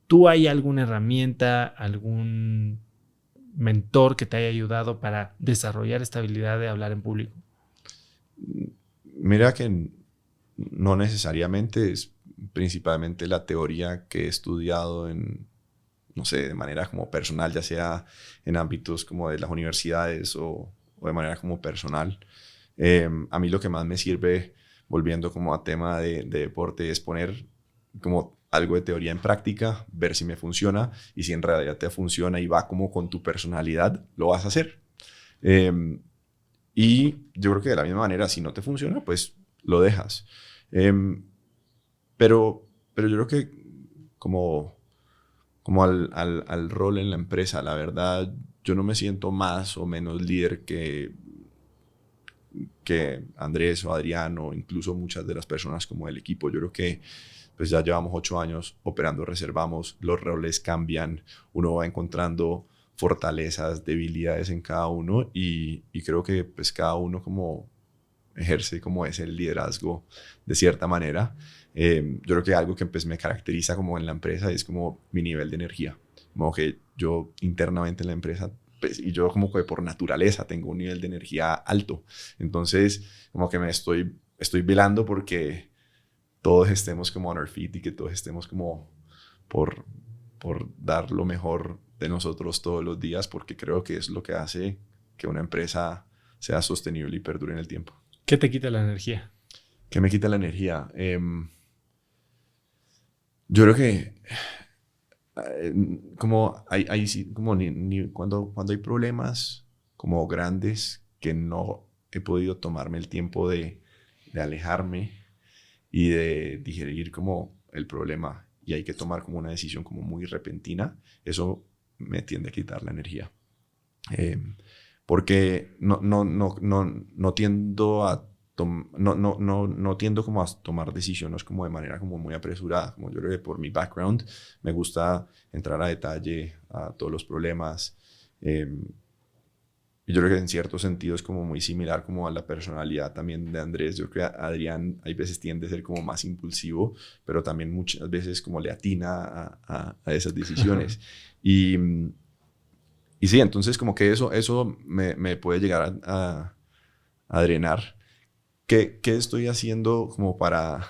S1: ¿Tú hay alguna herramienta, algún mentor que te haya ayudado para desarrollar esta habilidad de hablar en público?
S2: Mira que no necesariamente, es principalmente la teoría que he estudiado no sé, de manera como personal, ya sea en ámbitos como de las universidades o de manera como personal. A mí lo que más me sirve, volviendo como a tema de deporte, es poner como algo de teoría en práctica, ver si me funciona, y si en realidad te funciona y va como con tu personalidad, lo vas a hacer. Y yo creo que de la misma manera, si no te funciona, pues lo dejas. Pero yo creo que como al rol en la empresa, la verdad, yo no me siento más o menos líder que Andrés o Adrián, o incluso muchas de las personas como el equipo. Yo creo que pues ya llevamos 8 años operando Reservamos, los roles cambian, uno va encontrando fortalezas, debilidades en cada uno, y creo que pues cada uno como ejerce como ese liderazgo de cierta manera. Yo creo que algo que pues me caracteriza como en la empresa es como mi nivel de energía. Como que yo internamente en la empresa, pues, y yo como que por naturaleza tengo un nivel de energía alto. Entonces, como que estoy velando porque todos estemos como on our feet y que todos estemos como por, por dar lo mejor de nosotros todos los días, porque creo que es lo que hace que una empresa sea sostenible y perdure en el tiempo.
S1: ¿Qué te quita la energía?
S2: ¿Qué me quita la energía? Yo creo que como sí, como cuando hay problemas como grandes que no he podido tomarme el tiempo de alejarme y de digerir como el problema y hay que tomar como una decisión como muy repentina, eso me tiende a quitar la energía. Eh, Porque no tiendo a no tiendo como a tomar decisiones como de manera como muy apresurada. Como yo creo que por mi background me gusta entrar a detalle a todos los problemas. Y yo creo que en cierto sentido es como muy similar como a la personalidad también de Andrés. Yo creo que Adrián hay veces tiende a ser como más impulsivo, pero también muchas veces como le atina a esas decisiones. Y, y sí, entonces como que eso me puede llegar a drenar. ¿Qué estoy haciendo como para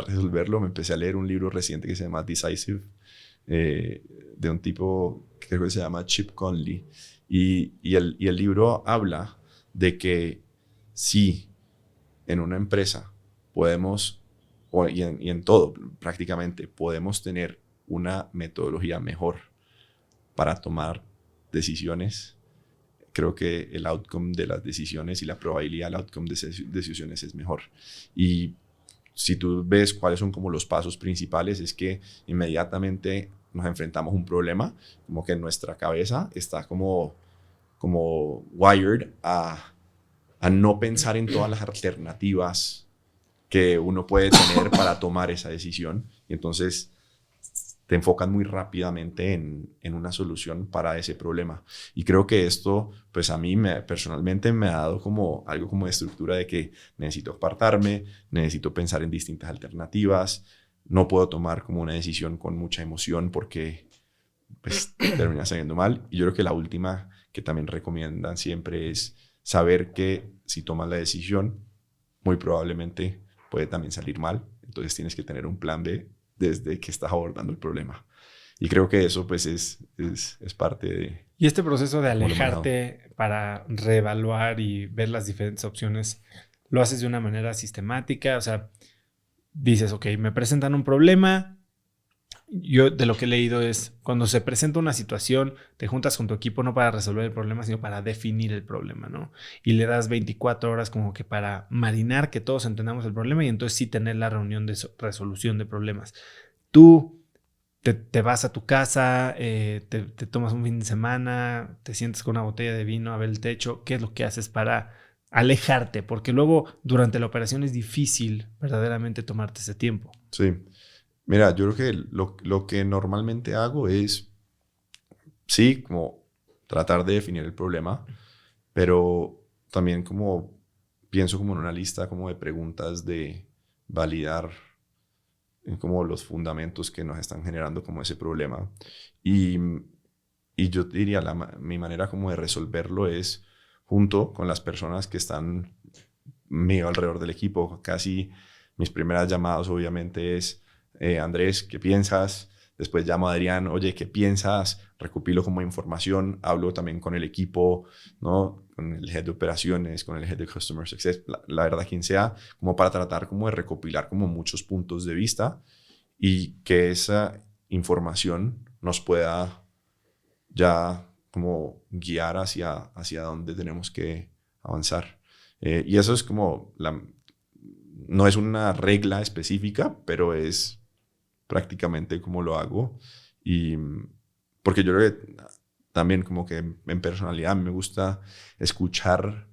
S2: resolverlo? Me empecé a leer un libro reciente que se llama Decisive, de un tipo que creo que se llama Chip Conley. Y el libro habla de que si en una empresa podemos, y en todo prácticamente, podemos tener una metodología mejor para tomar decisiones, creo que el outcome de las decisiones y la probabilidad del outcome de esas decisiones es mejor. Y si tú ves cuáles son como los pasos principales, es que inmediatamente nos enfrentamos a un problema, como que nuestra cabeza está como wired a no pensar en todas las alternativas que uno puede tener para tomar esa decisión. Y entonces te enfocan muy rápidamente en una solución para ese problema. Y creo que esto, pues a mí personalmente me ha dado como algo como de estructura de que necesito apartarme, necesito pensar en distintas alternativas, no puedo tomar como una decisión con mucha emoción porque pues termina saliendo mal. Y yo creo que la última que también recomiendan siempre es saber que si tomas la decisión, muy probablemente puede también salir mal. Entonces tienes que tener un plan B desde que estás abordando el problema. Y creo que eso pues es parte de...
S1: Y este proceso de
S2: cómo lo he manejado.
S1: alejarte para reevaluar y ver las diferentes opciones, ¿lo haces de una manera sistemática? O sea, dices, ok, me presentan un problema. Yo de lo que he leído es, cuando se presenta una situación, te juntas con tu equipo no para resolver el problema, sino para definir el problema, ¿no? Y le das 24 horas como que para marinar que todos entendamos el problema y entonces sí tener la reunión de resolución de problemas. Tú te vas a tu casa, te tomas un fin de semana, te sientes con una botella de vino a ver el techo. ¿Qué es lo que haces para alejarte? Porque luego durante la operación es difícil verdaderamente tomarte ese tiempo.
S2: Sí. Mira, yo creo que lo que normalmente hago es, sí, como tratar de definir el problema, pero también como pienso como en una lista como de preguntas de validar como los fundamentos que nos están generando como ese problema. Y, y yo diría, mi manera como de resolverlo es junto con las personas que están mío alrededor del equipo. Casi mis primeras llamadas obviamente es, Andrés, ¿qué piensas? Después llamo a Adrián, oye, ¿qué piensas? Recopilo como información, hablo también con el equipo, ¿no? Con el head de operaciones, con el head de customer success, la verdad quien sea, como para tratar como de recopilar como muchos puntos de vista y que esa información nos pueda ya como guiar hacia dónde tenemos que avanzar. Y eso es como, no es una regla específica, pero es prácticamente como lo hago. Y porque yo creo que también como que en personalidad me gusta escuchar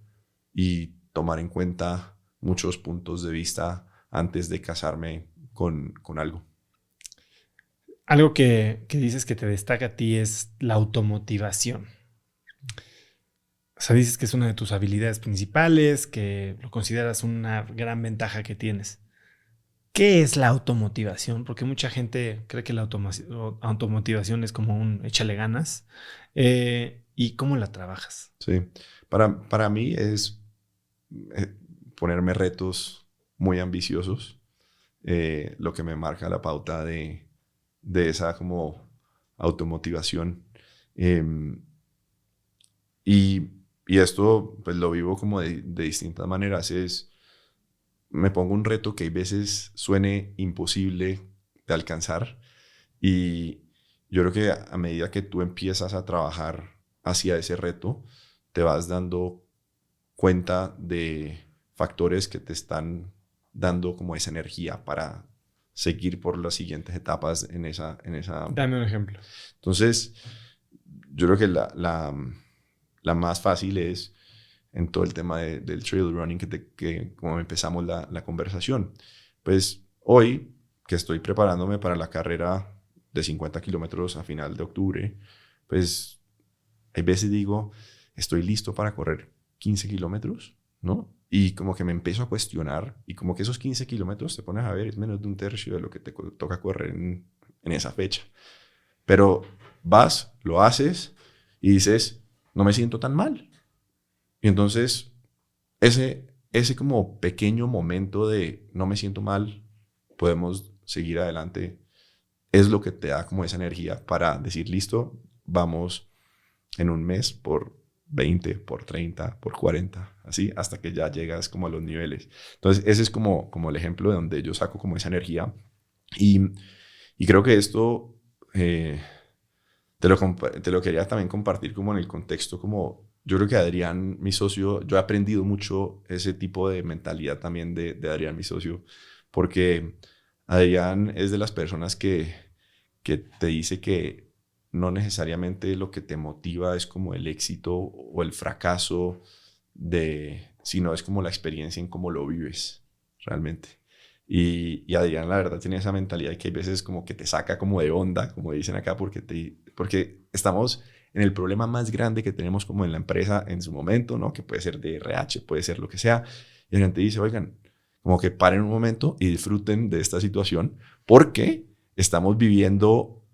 S2: y tomar en cuenta muchos puntos de vista antes de casarme con algo.
S1: Algo que dices que te destaca a ti es la automotivación. O sea, dices que es una de tus habilidades principales, que lo consideras una gran ventaja que tienes. ¿Qué es la automotivación? Porque mucha gente cree que la automotivación es como un échale ganas. ¿Y cómo la trabajas?
S2: Sí, para mí es eh, ponerme retos muy ambiciosos, lo que me marca la pauta de esa como automotivación. Em, y, y esto pues lo vivo como de distintas maneras. Me pongo un reto que a veces suene imposible de alcanzar y yo creo que a medida que tú empiezas a trabajar hacia ese reto, te vas dando cuenta de factores que te están dando como esa energía para seguir por las siguientes etapas en esa.
S1: Dame un ejemplo.
S2: Entonces, yo creo que la más fácil es en todo el tema del trail running que como empezamos la conversación. Pues hoy que estoy preparándome para la carrera de 50 kilómetros a final de octubre, pues hay veces digo, estoy listo para correr 15 kilómetros, ¿no? Y como que me empiezo a cuestionar y como que esos 15 kilómetros te pones a ver, es menos de un tercio de lo que te toca correr en esa fecha. Pero vas, lo haces y dices, no me siento tan mal. Y entonces ese como pequeño momento de no me siento mal, podemos seguir adelante, es lo que te da como esa energía para decir, listo, vamos en un mes por 20, por 30, por 40, así, hasta que ya llegas como a los niveles. Entonces, ese es como el ejemplo de donde yo saco como esa energía. Y, y creo que esto te lo quería también compartir como en el contexto, como yo creo que Adrián, mi socio, yo he aprendido mucho ese tipo de mentalidad también de Adrián, mi socio, porque Adrián es de las personas que te dice que no necesariamente lo que te motiva es como el éxito o el fracaso sino es como la experiencia en cómo lo vives realmente. Y Adrián, la verdad, tiene esa mentalidad que hay veces como que te saca como de onda, como dicen acá, porque estamos en el problema más grande que tenemos como en la empresa en su momento, ¿no? Que puede ser de RH, puede ser lo que sea. Y la gente dice, oigan, como que paren un momento y disfruten de esta situación porque estamos viviendo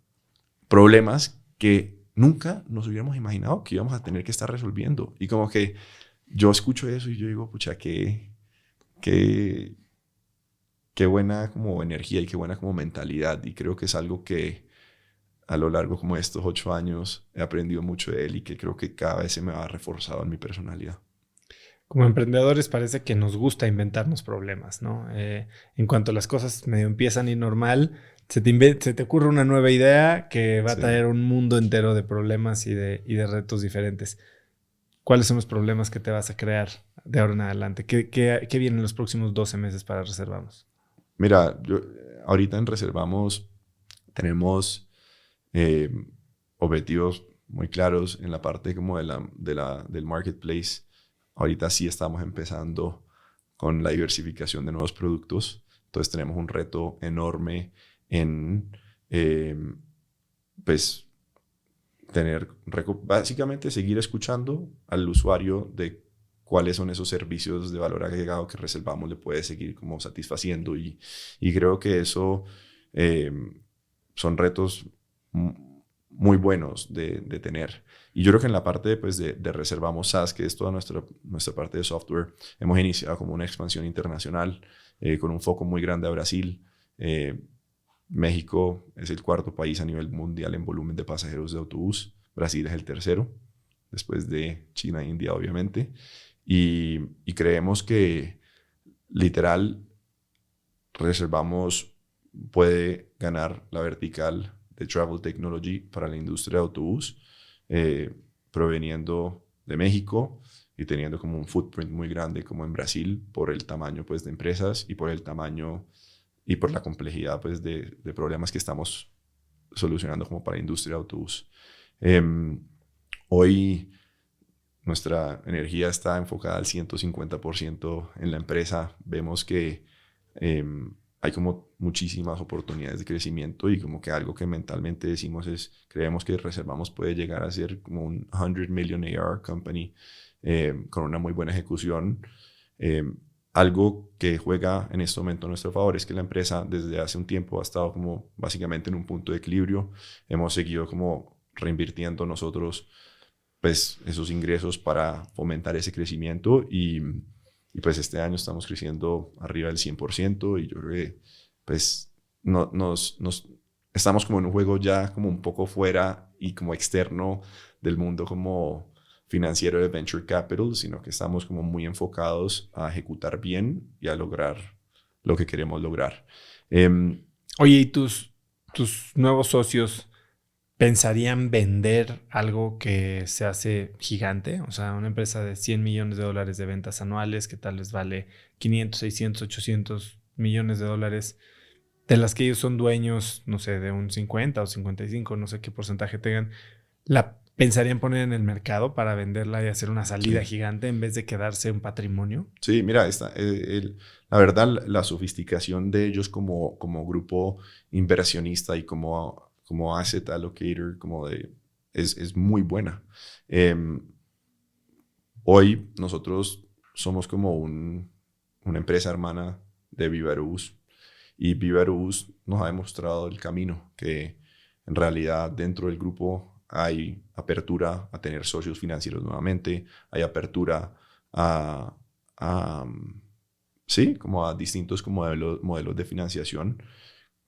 S2: problemas que nunca nos hubiéramos imaginado que íbamos a tener que estar resolviendo. Y como que yo escucho eso y yo digo, pucha, qué, qué buena como energía y qué buena como mentalidad. Y creo que es algo que a lo largo como de estos 8 años he aprendido mucho de él y que creo que cada vez se me va reforzado en mi personalidad.
S1: Como emprendedores parece que nos gusta inventarnos problemas, ¿no? En cuanto las cosas medio empiezan a ir normal, se te ocurre una nueva idea que va a
S2: Sí.
S1: traer un mundo entero de problemas y de retos diferentes. ¿Cuáles son los problemas que te vas a crear de ahora en adelante? ¿Qué viene en los próximos 12 meses para Reservamos?
S2: Mira, ahorita en Reservamos tenemos eh, objetivos muy claros en la parte como del marketplace. Ahorita sí estamos empezando con la diversificación de nuevos productos. Entonces tenemos un reto enorme en, eh, pues, básicamente seguir escuchando al usuario de cuáles son esos servicios de valor agregado que Reservamos le puede seguir como satisfaciendo. Y creo que eso eh, son retos muy buenos de tener. Y yo creo que en la parte pues, de Reservamos SaaS, que es toda nuestra parte de software, hemos iniciado como una expansión internacional con un foco muy grande a Brasil. México es el cuarto país a nivel mundial en volumen de pasajeros de autobús. Brasil es el tercero, después de China e India, obviamente. Y creemos que literal Reservamos puede ganar la vertical de Travel Technology para la industria de autobús, proveniendo de México y teniendo como un footprint muy grande como en Brasil por el tamaño pues, de empresas y por el tamaño y por la complejidad pues, de problemas que estamos solucionando como para la industria de autobús. Hoy nuestra energía está enfocada al 150% en la empresa. Vemos que hay como muchísimas oportunidades de crecimiento y como que algo que mentalmente decimos es, creemos que Reservamos puede llegar a ser como un 100 million ARR company con una muy buena ejecución. Algo que juega en este momento a nuestro favor es que la empresa desde hace un tiempo ha estado como básicamente en un punto de equilibrio. Hemos seguido como reinvirtiendo nosotros pues esos ingresos para fomentar ese crecimiento y pues este año estamos creciendo arriba del 100% y yo creo que pues estamos como en un juego ya como un poco fuera y como externo del mundo como financiero de Venture Capital, sino que estamos como muy enfocados a ejecutar bien y a lograr lo que queremos lograr.
S1: Oye, ¿y tus nuevos socios pensarían vender algo que se hace gigante? O sea, una empresa de $100 millones de ventas anuales que tal vez vale 500, 600, 800 millones de dólares, de las que ellos son dueños, no sé, de un 50 o 55, no sé qué porcentaje tengan, ¿la pensarían poner en el mercado para venderla y hacer una salida gigante en vez de quedarse un patrimonio?
S2: Sí, mira, la verdad, la sofisticación de ellos como grupo inversionista y como asset allocator es muy buena. Hoy nosotros somos como una empresa hermana de Viva Aerobús y Viva Aerobús nos ha demostrado el camino que en realidad dentro del grupo hay apertura a tener socios financieros nuevamente, hay apertura sí, como a distintos como modelos de financiación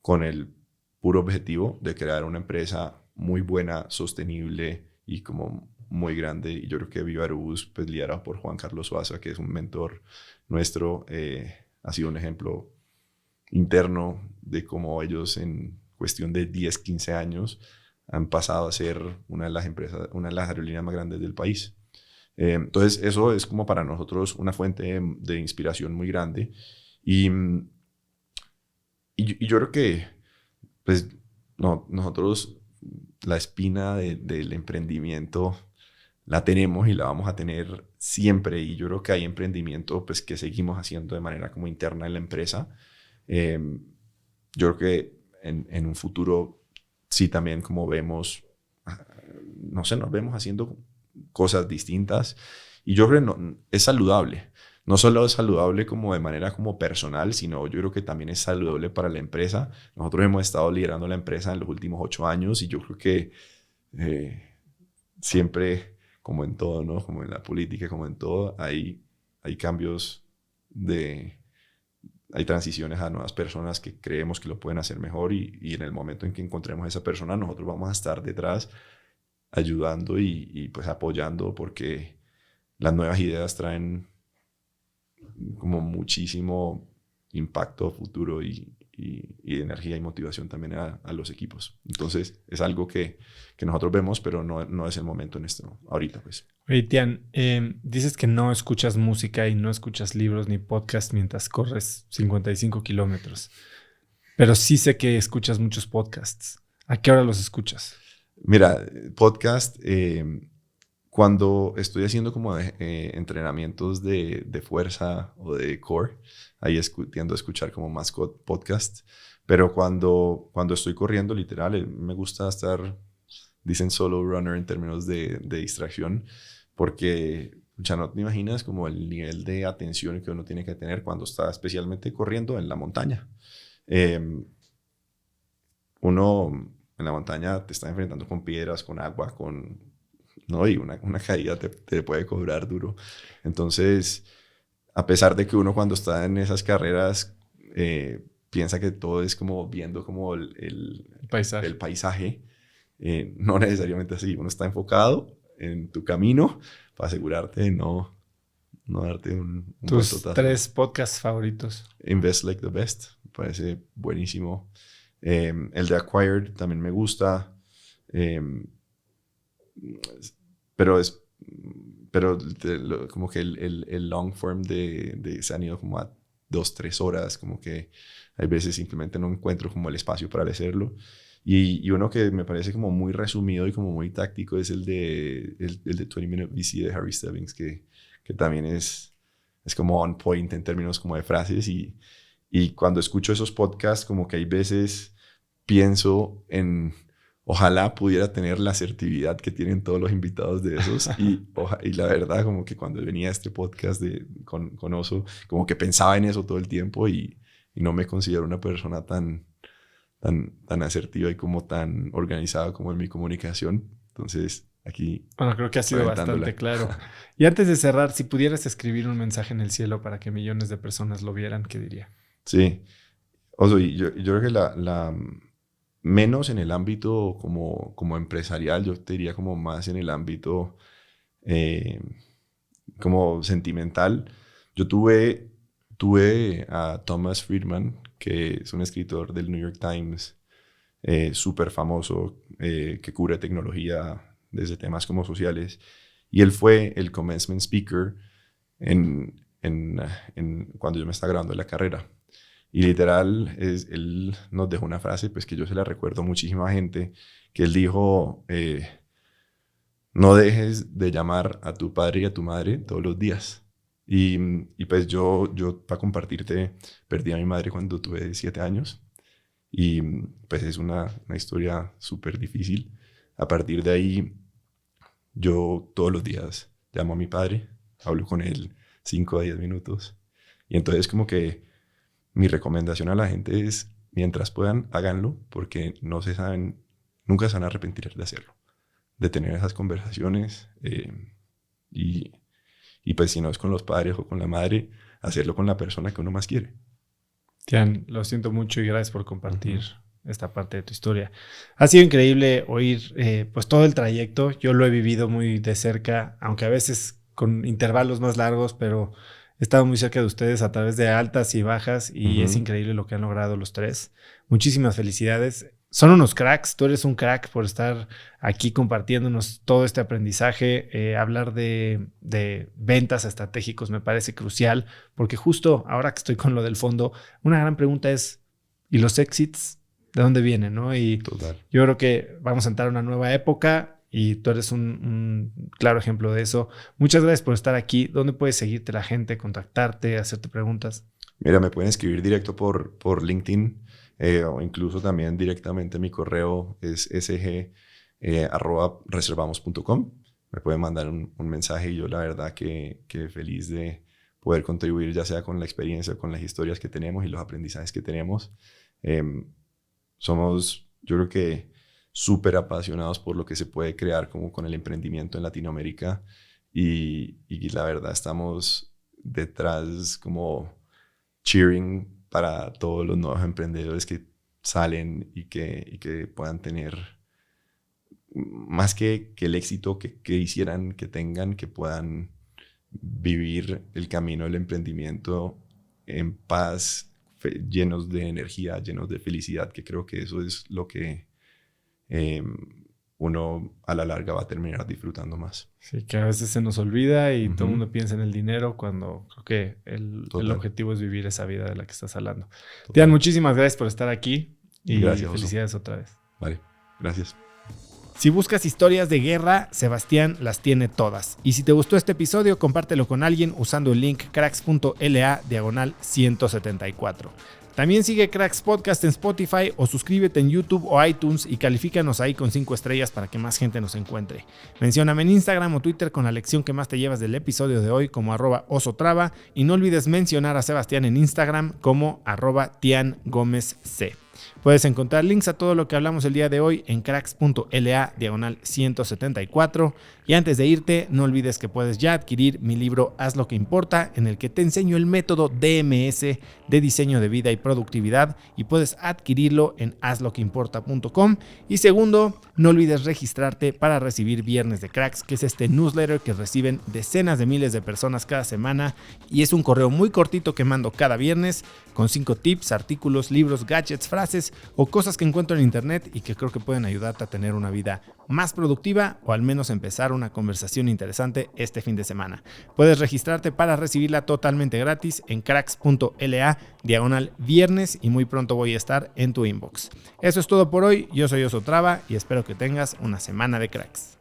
S2: con el puro objetivo de crear una empresa muy buena, sostenible y como muy grande. Y yo creo que Viva Aerobús, pues liderado por Juan Carlos Suaza, que es un mentor nuestro, ha sido un ejemplo interno de cómo ellos en cuestión de 10, 15 años han pasado a ser una de las aerolíneas más grandes del país. Entonces, eso es como para nosotros una fuente de inspiración muy grande. Y yo creo que pues, nosotros la espina del emprendimiento la tenemos y la vamos a tener siempre. Y yo creo que hay emprendimiento pues, que seguimos haciendo de manera como interna en la empresa. Yo creo que en un futuro sí también como vemos, no sé, nos vemos haciendo cosas distintas y yo creo que es saludable. No solo es saludable como de manera como personal, sino yo creo que también es saludable para la empresa. Nosotros hemos estado liderando la empresa en los últimos 8 años y yo creo que siempre, como en todo, ¿no? Como en la política, como en todo, hay cambios hay transiciones a nuevas personas que creemos que lo pueden hacer mejor y en el momento en que encontremos a esa persona, nosotros vamos a estar detrás ayudando y pues apoyando porque las nuevas ideas traen como muchísimo impacto futuro y energía y motivación también a los equipos. Entonces es algo que nosotros vemos, pero no es el momento ahorita pues.
S1: Oye, Tian, dices que no escuchas música y no escuchas libros ni podcast mientras corres 55 kilómetros, pero sí sé que escuchas muchos podcasts. ¿A qué hora los escuchas?
S2: Mira, podcast, cuando estoy haciendo como entrenamientos de fuerza o de core, ahí tiendo a escuchar como más podcast. Pero cuando estoy corriendo, literal, me gusta estar, dicen solo runner en términos de distracción, porque ya no te imaginas como el nivel de atención que uno tiene que tener cuando está especialmente corriendo en la montaña. Uno en la montaña te está enfrentando con piedras, con agua, ¿no? Y una caída te puede cobrar duro. Entonces, a pesar de que uno cuando está en esas carreras piensa que todo es como viendo como el paisaje, no necesariamente así. Uno está enfocado en tu camino para asegurarte de no darte un
S1: ¿Tus 3 podcasts favoritos?
S2: Invest Like the Best, me parece buenísimo. El de Acquired también me gusta. Pero como que el long form se han ido como a 2-3 horas, como que hay veces simplemente no encuentro como el espacio para hacerlo. Y uno que me parece como muy resumido y como muy táctico es el de 20 Minute VC de Harry Stebbings, que también es como on point en términos como de frases. Y cuando escucho esos podcasts, como que hay veces pienso en, ojalá pudiera tener la asertividad que tienen todos los invitados de esos. Y la verdad, como que cuando venía a este podcast con Oso, como que pensaba en eso todo el tiempo y no me considero una persona tan asertiva y como tan organizada como en mi comunicación. Entonces, aquí...
S1: Bueno, creo que ha sido bastante claro. Y antes de cerrar, si pudieras escribir un mensaje en el cielo para que millones de personas lo vieran, ¿qué diría?
S2: Sí. Oso, y yo creo que menos en el ámbito como empresarial, yo te diría como más en el ámbito como sentimental. Yo tuve a Thomas Friedman, que es un escritor del New York Times, súper famoso, que cubre tecnología desde temas como sociales, y él fue el commencement speaker cuando yo me estaba graduando de la carrera. Y literal, él nos dejó una frase pues que yo se la recuerdo a muchísima gente, que él dijo, no dejes de llamar a tu padre y a tu madre todos los días. Y pues yo para compartirte, perdí a mi madre cuando tuve 7 años. Y pues es una historia súper difícil. A partir de ahí, yo todos los días llamo a mi padre, hablo con él 5 a 10 minutos. Y entonces como que mi recomendación a la gente es, mientras puedan, háganlo, porque nunca se van a arrepentir de hacerlo, de tener esas conversaciones. Y pues si no es con los padres o con la madre, hacerlo con la persona que uno más quiere.
S1: Tian, lo siento mucho y gracias por compartir esta parte de tu historia. Ha sido increíble oír pues todo el trayecto. Yo lo he vivido muy de cerca, aunque a veces con intervalos más largos, pero he estado muy cerca de ustedes a través de altas y bajas y es increíble lo que han logrado los tres. Muchísimas felicidades. Son unos cracks. Tú eres un crack por estar aquí compartiéndonos todo este aprendizaje. Hablar de ventas estratégicos me parece crucial porque justo ahora que estoy con lo del fondo, una gran pregunta es, ¿y los exits de dónde vienen? ¿No? Y
S2: Total.
S1: Yo creo que vamos a entrar a una nueva época y tú eres un claro ejemplo de eso. Muchas gracias por estar aquí. ¿Dónde puedes seguirte la gente, contactarte, hacerte preguntas?
S2: Mira, me pueden escribir directo por LinkedIn. O incluso también directamente mi correo es sg@reservamos.com. Me pueden mandar un mensaje y yo la verdad que feliz de poder contribuir ya sea con la experiencia, con las historias que tenemos y los aprendizajes que tenemos. Somos, yo creo que súper apasionados por lo que se puede crear como con el emprendimiento en Latinoamérica y la verdad estamos detrás como cheering para todos los nuevos emprendedores que salen y que puedan tener más que el éxito que quisieran que tengan, que puedan vivir el camino del emprendimiento en paz, llenos de energía, llenos de felicidad, que creo que eso es lo que uno a la larga va a terminar disfrutando más.
S1: Sí, que a veces se nos olvida y todo el mundo piensa en el dinero cuando creo que el objetivo es vivir esa vida de la que estás hablando. Tian, muchísimas gracias por estar aquí y gracias, felicidades otra vez.
S2: Vale, gracias.
S1: Si buscas historias de guerra, Sebastián las tiene todas. Y si te gustó este episodio, compártelo con alguien usando el link cracks.la/174. También sigue Cracks Podcast en Spotify o suscríbete en YouTube o iTunes y califícanos ahí con 5 estrellas para que más gente nos encuentre. Mencióname en Instagram o Twitter con la lección que más te llevas del episodio de hoy como @osotrava y no olvides mencionar a Sebastián en Instagram como @tiangomezc. Puedes encontrar links a todo lo que hablamos el día de hoy en cracks.la/174. Y antes de irte, no olvides que puedes ya adquirir mi libro Haz lo que importa, en el que te enseño el método DMS de diseño de vida y productividad y puedes adquirirlo en hazloqueimporta.com. Y segundo, no olvides registrarte para recibir Viernes de Cracks, que es este newsletter que reciben decenas de miles de personas cada semana y es un correo muy cortito que mando cada viernes con 5 tips, artículos, libros, gadgets, frases o cosas que encuentro en internet y que creo que pueden ayudarte a tener una vida más productiva o al menos empezar una conversación interesante este fin de semana. Puedes registrarte para recibirla totalmente gratis en cracks.la/viernes y muy pronto voy a estar en tu inbox. Eso es todo por hoy. Yo soy Oso Trava y espero que tengas una semana de cracks.